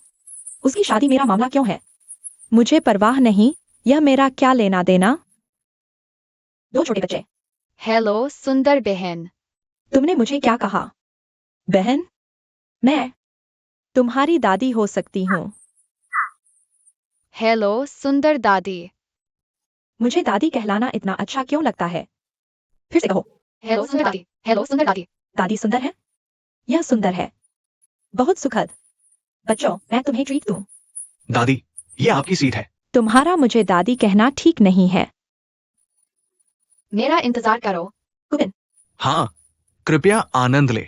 उसकी शादी मेरा मामला क्यों है? मुझे परवाह नहीं, यह मेरा क्या लेना देना? 2 छोटे बच्चे। हेलो सुंदर बहन। तुमने मुझे क्या कहा? बहन? मैं तुम्हारी दादी हो सकती हूँ। हेलो सुंदर दादी। मुझे दादी कहलाना इतना अच्छा क्यों लगता है? फिर से कहो। हेलो सुंदर दादी। हेलो सुंदर दादी। दादी सुंदर है? यह सुंदर है। बहुत सुखद। बच्चों, मैं तुम्हें ट्रीट दूं। दादी, ये आपकी सीट है। तुम्हारा मुझे दादी कहना ठीक नहीं है। मेरा इंतजार करो। कुबिन, हाँ, कृपया आनंद ले।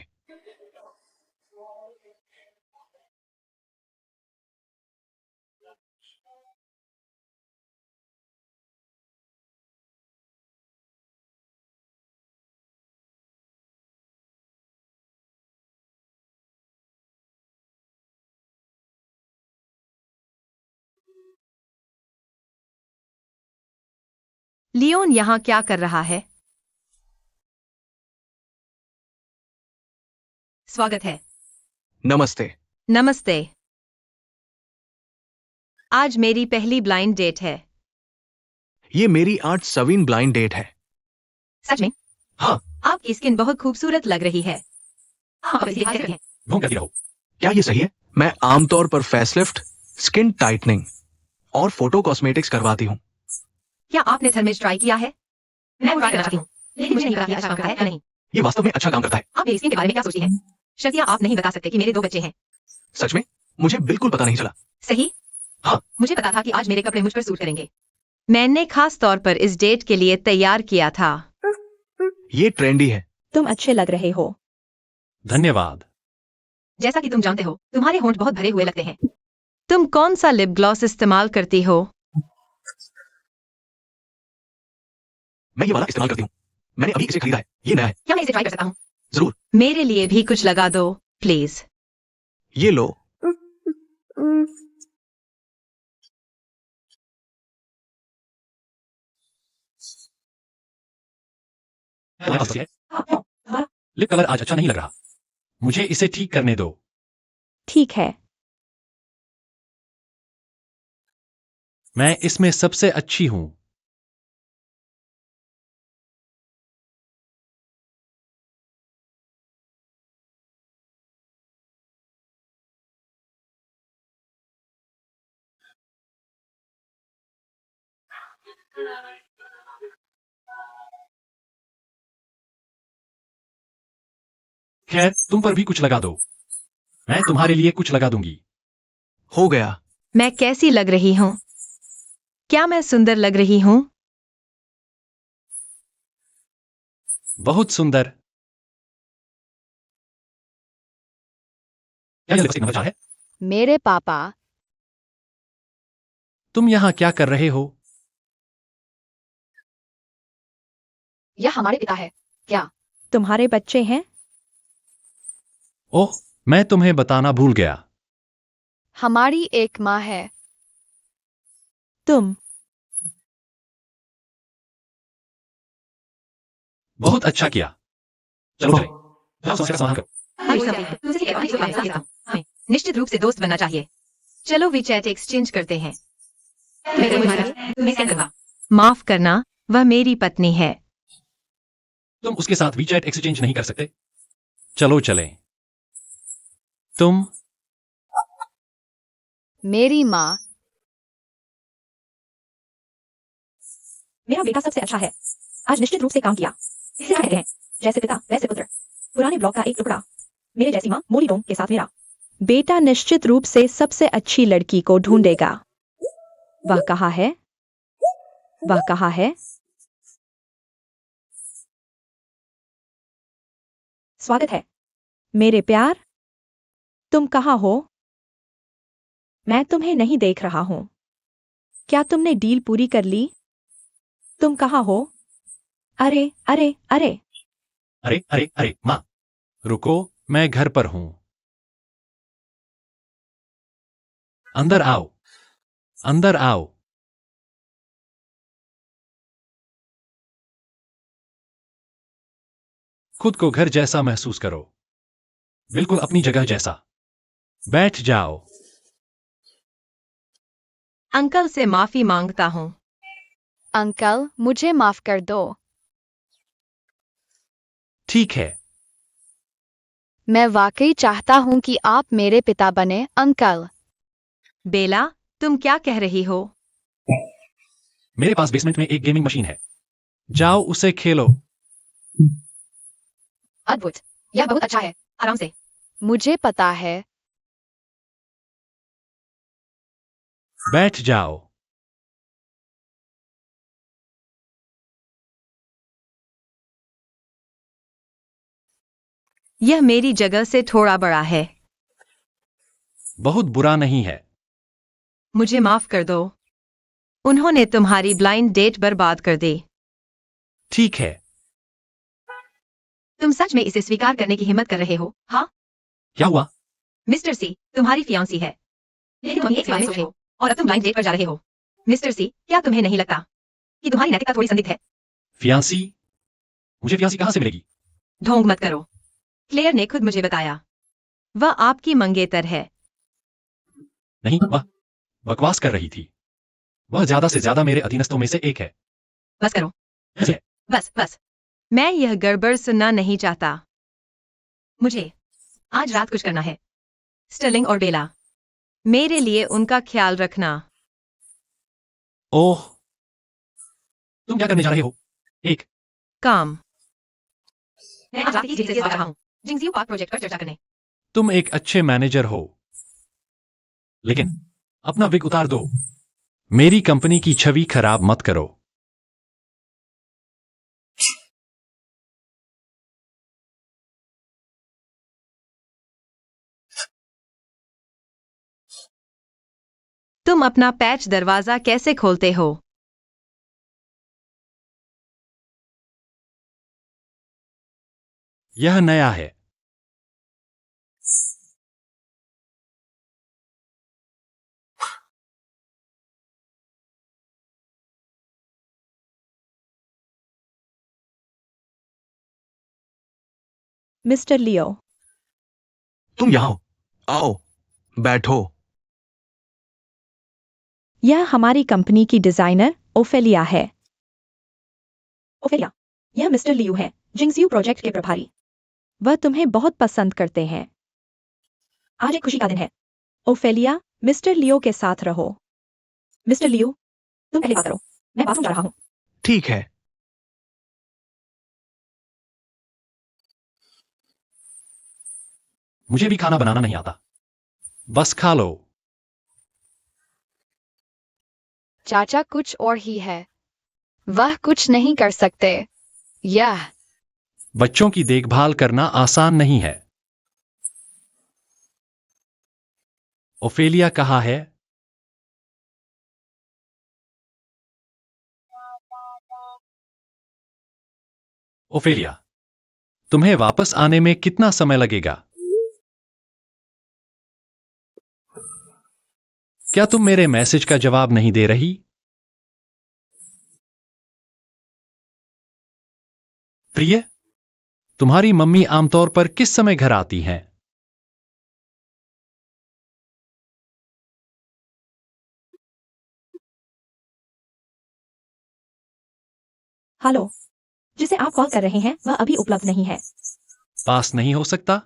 लियोन यहाँ क्या कर रहा है? स्वागत है। नमस्ते। नमस्ते। आज मेरी पहली ब्लाइंड डेट है। ये मेरी आज सवीन ब्लाइंड डेट है। सच में? हाँ। आपकी स्किन बहुत खूबसूरत लग रही है। आप इसे दिखा रही हैं। ढोंग करती रहो। क्या ये सही है? मैं आमतौर पर फेसलिफ्ट, स्किन टाइटनिंग और फोटो कॉस्मेटिक्स करवाती हूँ। क्या आपने थर्मेज ट्राई किया है? मैं ट्राई करना चाहती हूँ, लेकिन मुझे नहीं पता कि अच्छा काम करता है या नहीं। ये वास्तव में अच्छा काम करता है। आप मेरी स्किन के बारे में क्या सोचती हैं? शर्तिया आप नहीं बता सकते कि मेरे 2 बच्चे हैं। सच में? मुझे बिल्कुल पता नहीं चला। सही? हाँ। मुझे पता था कि आज मेरे कपड़े मुझ पर सूट करेंगे। मैंने खास तौर पर इस डेट के लिए तैयार किया था। ये ट्रेंडी है। तुम अच्छे लग रहे हो। धन्यवाद। जैसा कि तुम जानते हो, तुम्हारे होंठ बहुत भरे हुए लगते हैं। तुम कौन सा लिप ग्लॉस इस्तेमाल करती हो? मैं ये वाला इस्तेमाल करती हूँ। मैंने अभी इसे खरीदा है। ये नया है। क्या मैं इसे ट्राई कर सकता हूँ? जरूर। मेरे लिए भी कुछ लगा दो, प्लीज। ये लो। तुम्हारे पास है? हाँ, क्यों? दोबारा? लिप कलर आज अच्छा नहीं लग रहा। मुझे इसे ठीक करने दो। ठीक है। मैं इसमें सबसे अच्छी हूँ। खैर, तुम पर भी कुछ लगा दो। मैं तुम्हारे लिए कुछ लगा दूंगी। हो गया। मैं कैसी लग रही हूँ? क्या मैं सुंदर लग रही हूँ? बहुत सुंदर। क्या यह लिपस्टिक नंबर 4 है? मेरे पापा। तुम यहाँ क्या कर रहे हो? यह हमारे पिता है। क्या तुम्हारे बच्चे हैं? ओह, मैं तुम्हें बताना भूल गया। हमारी एक माँ है। तुम बहुत अच्छा किया। चलो चलें। जाओ समस्या का समाधान करो। हमें निश्चित रूप से दोस्त बनना चाहिए। चलो विचैट एक्सचेंज करते हैं। माफ करना, वह मेरी पत्नी है। तुम उसके साथ वीचैट एक्सचेंज नहीं कर सकते? चलो चलें। तुम मेरी माँ। मेरा बेटा सबसे अच्छा है। आज निश्चित रूप से काम किया। इसे कहते हैं जैसे पिता वैसे पुत्र। पुराने ब्लॉक का एक टुकड़ा। मेरे जैसी माँ मोली डोंग के साथ मेरा बेटा निश्चित रूप से सबसे अच्छी लड़की को ढूंढेगा। वह कहाँ है? वह कहाँ है? स्वागत है मेरे प्यार। तुम कहाँ हो? मैं तुम्हें नहीं देख रहा हूं। क्या तुमने डील पूरी कर ली? तुम कहाँ हो? अरे अरे अरे अरे अरे अरे माँ, रुको, मैं घर पर हूं। अंदर आओ। अंदर आओ। खुद को घर जैसा महसूस करो। बिल्कुल अपनी जगह जैसा। बैठ जाओ। अंकल से माफी मांगता हूँ। अंकल, मुझे माफ कर दो। ठीक है। मैं वाकई चाहता हूँ कि आप मेरे पिता बने, अंकल। बेला, तुम क्या कह रही हो? मेरे पास बेसमेंट में एक गेमिंग मशीन है। जाओ उसे खेलो। अद्भुत। यह बहुत अच्छा है। आराम से। मुझे पता है। बैठ जाओ। यह मेरी जगह से थोड़ा बड़ा है। बहुत बुरा नहीं है। मुझे माफ कर दो। उन्होंने तुम्हारी ब्लाइंड डेट बर्बाद कर दी। ठीक है। तुम सच में इसे स्वीकार करने की हिम्मत कर रहे हो? हाँ? क्या हुआ? मिस्टर सी, तुम्हारी फियांसी है। लेकिन तुम एक बार में सोचे हो और अब तुम ब्लाइंड डेट पर जा रहे हो। मिस्टर सी, क्या तुम्हें नहीं लगता कि तुम्हारी नैतिकता थोड़ी संदिग्ध है? फियांसी? मुझे फियांसी कहां से मिलेगी? ढोंग मत करो। क्लेयर ने खुद मुझे बताया। वह आपकी मंगेतर है। नहीं, वह बकवास कर रही थी। वह ज्यादा से ज्यादा मेरे अधीनस्थों में से एक है। बस करो। ऐसे है। बस बस। मैं यह गड़बड़ सुनना नहीं चाहता। मुझे आज रात कुछ करना है। स्टर्लिंग और बेला, मेरे लिए उनका ख्याल रखना। ओह, तुम क्या करने जा रहे हो? एक काम। मैं आज रात की जेल से आ रहा हूँ, जिंगजियो पार्क प्रोजेक्ट पर चर्चा करने। तुम एक अच्छे मैनेजर हो, लेकिन अपना विग उतार दो। मेरी कंपनी की छवि खराब मत करो। तुम अपना पैच दरवाजा कैसे खोलते हो? यह नया है। मिस्टर लियो, तुम यहाँ हो। आओ, बैठो। यह हमारी कंपनी की डिजाइनर ओफेलिया है। ओफेलिया, यह मिस्टर लियू है, जिंगजियो प्रोजेक्ट के प्रभारी। वह तुम्हें बहुत पसंद करते हैं। आज एक खुशी का दिन है। ओफेलिया, मिस्टर लियो के साथ रहो। मिस्टर लियो, तुम पहले बात करो। मैं बाथरूम जा रहा हूँ। ठीक है। मुझे भी खाना बनाना नहीं आता। बस खा लो। चाचा कुछ और ही है। वह कुछ नहीं कर सकते। यह बच्चों की देखभाल करना आसान नहीं है। ओफेलिया कहाँ है? ओफेलिया, तुम्हें वापस आने में कितना समय लगेगा? क्या तुम मेरे मैसेज का जवाब नहीं दे रही? प्रिय, तुम्हारी मम्मी आमतौर पर किस समय घर आती हैं? हेलो, जिसे आप कॉल कर रहे हैं वह अभी उपलब्ध नहीं है। पास नहीं हो सकता?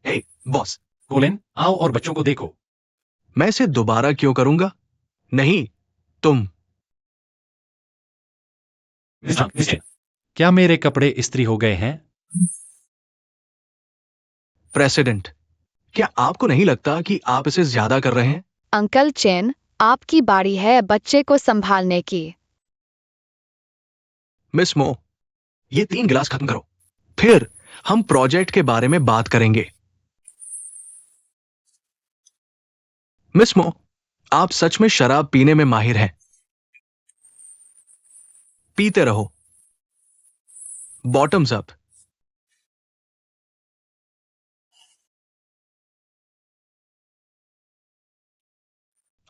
हे बॉस, कोलिन, आओ और बच्चों को देखो। मैं इसे दोबारा क्यों करूंगा? नहीं, तुम। मिस्टर, क्या मेरे कपड़े इस्त्री हो गए हैं? प्रेसिडेंट, क्या आपको नहीं लगता कि आप इसे ज्यादा कर रहे हैं? अंकल चेन, आपकी बारी है बच्चे को संभालने की। मिस मो, ये 3 गिलास खत्म करो, फिर हम प्रोजेक्ट के बारे में बात करेंगे। मिस मो, आप सच में शराब पीने में माहिर हैं। पीते रहो। Bottoms up.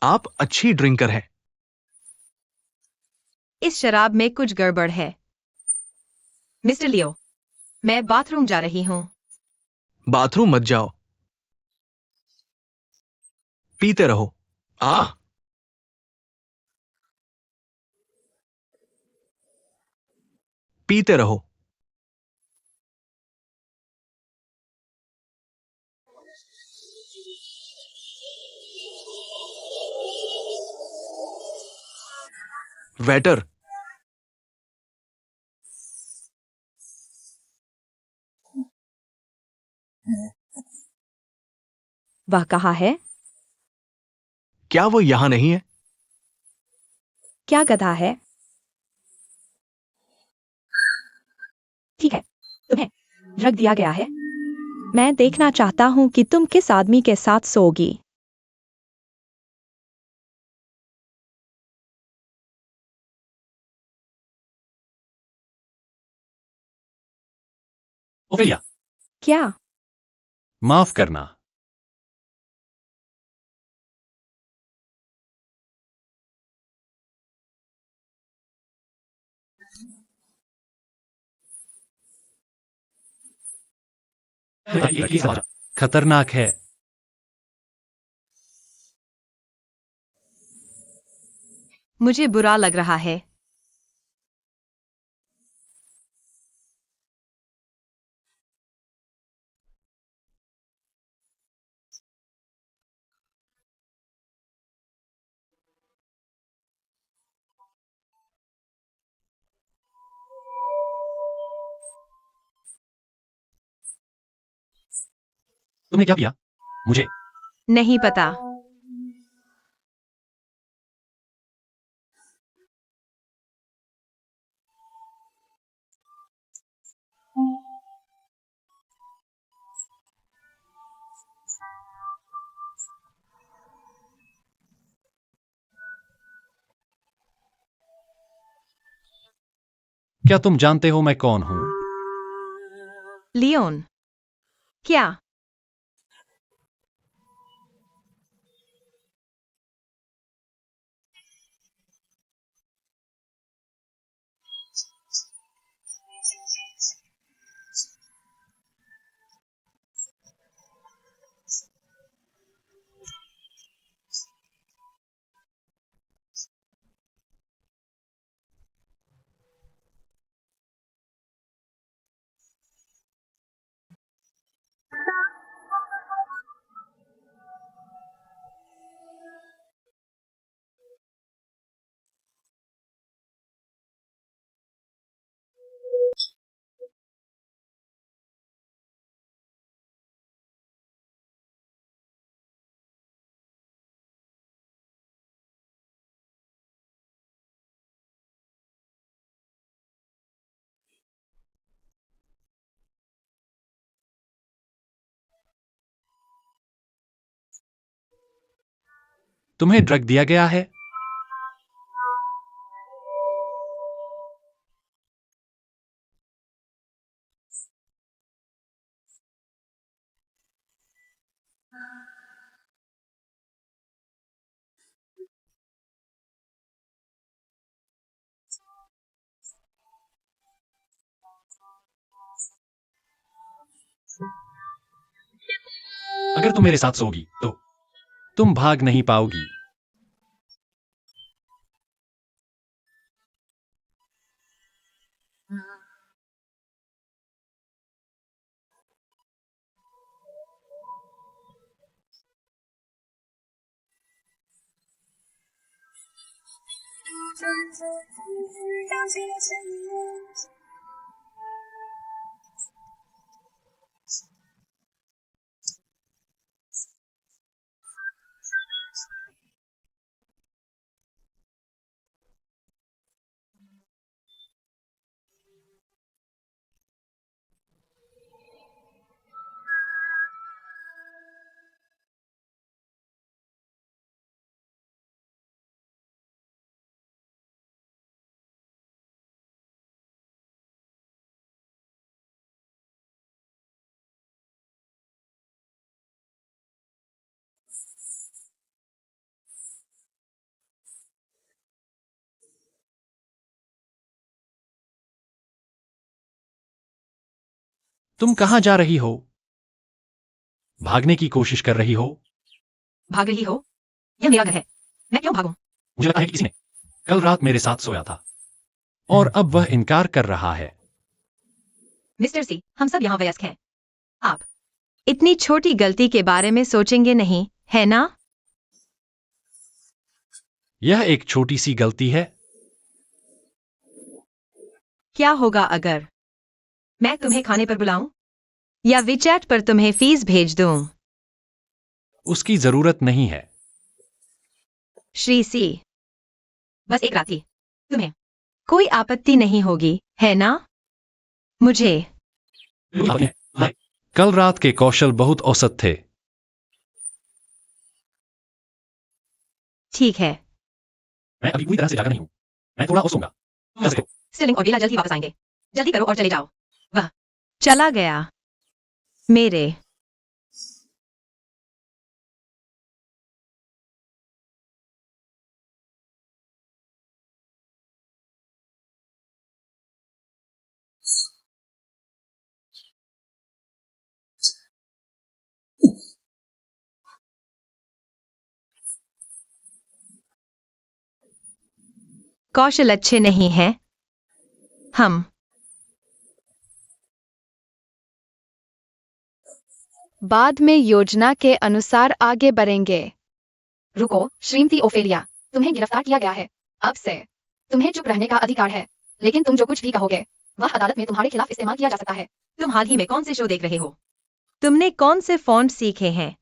आप अच्छी ड्रिंकर हैं। इस शराब में कुछ गड़बड़ है। मिस्टर लियो, मैं बाथरूम जा रही हूँ। बाथरूम मत जाओ, पीते रहो। आ पीते रहो। वेटर, वह कहाँ है? क्या वो यहां नहीं है? क्या गधा है? ठीक है, तुम्हें रख दिया गया है। मैं देखना चाहता हूँ कि तुम किस आदमी के साथ सोओगी। ओफेलिया, क्या? माफ करना। खतरनाक है। मुझे बुरा लग रहा है। तुमने क्या किया? मुझे नहीं पता। क्या तुम जानते हो मैं कौन हूं? लियोन, क्या? तुम्हें ड्रग दिया गया है? अगर तुम मेरे साथ सोगी तो तुम भाग नहीं पाओगी। तुम कहां जा रही हो? भागने की कोशिश कर रही हो? भाग रही हो? यह मेरा घर है, मैं क्यों भागूं? मुझे लगता है कि किसी ने कल रात मेरे साथ सोया था और अब वह इनकार कर रहा है। मिस्टर सी, हम सब यहाँ वयस्क हैं। आप इतनी छोटी गलती के बारे में सोचेंगे नहीं, है ना? यह एक छोटी सी गलती है। क्या होगा अगर मैं तुम्हें खाने पर बुलाऊं या विचैट पर तुम्हें फीस भेज दूं? उसकी जरूरत नहीं है। श्री सी, बस एक रात की तुम्हें कोई आपत्ति नहीं होगी, है ना? मुझे कल रात के कौशल बहुत औसत थे। ठीक है। मैं अभी पूरी तरह से जागा नहीं हूं। मैं थोड़ा और सोऊंगा। स्टिलिंग और बेला जल्द ही वापस आएंगे। जल्दी करो और चले जाओ। वह चला गया। मेरे कौशल अच्छे नहीं हैं। हम बाद में योजना के अनुसार आगे बढ़ेंगे। रुको, श्रीमती ओफेलिया, तुम्हें गिरफ्तार किया गया है। अब से तुम्हें चुप रहने का अधिकार है, लेकिन तुम जो कुछ भी कहोगे वह अदालत में तुम्हारे खिलाफ इस्तेमाल किया जा सकता है। तुम हाल ही में कौन से शो देख रहे हो? तुमने कौन से फॉन्ट सीखे हैं?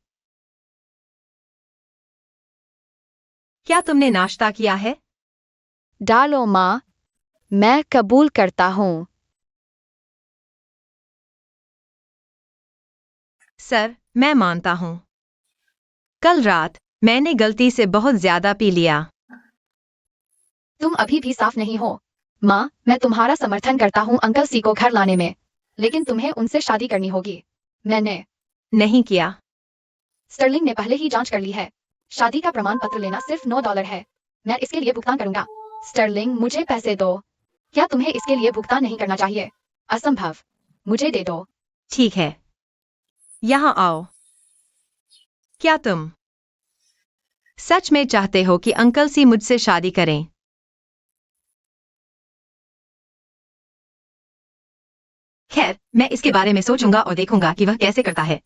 क्या तुमने नाश्ता किया है? डालो माँ, मैं कबूल करता हूँ। सर, मैं मानता हूँ। कल रात मैंने गलती से बहुत ज्यादा पी लिया। तुम अभी भी साफ नहीं हो। माँ, मैं तुम्हारा समर्थन करता हूँ अंकल सी को घर लाने में, लेकिन तुम्हें उनसे शादी करनी होगी। मैंने नहीं किया। स्टर्लिंग ने पहले ही जांच कर ली है। शादी का प्रमाण पत्र लेना सिर्फ $9 है। मैं इसके लिए भुगतान करूंगा। स्टर्लिंग, मुझे पैसे दो। क्या तुम्हें इसके लिए भुगतान नहीं करना चाहिए? असंभव। मुझे दे दो। ठीक है, यहाँ आओ। क्या तुम सच में चाहते हो कि अंकल सी मुझसे शादी करें? खैर, मैं इसके बारे में सोचूंगा और देखूंगा कि वह कैसे करता है।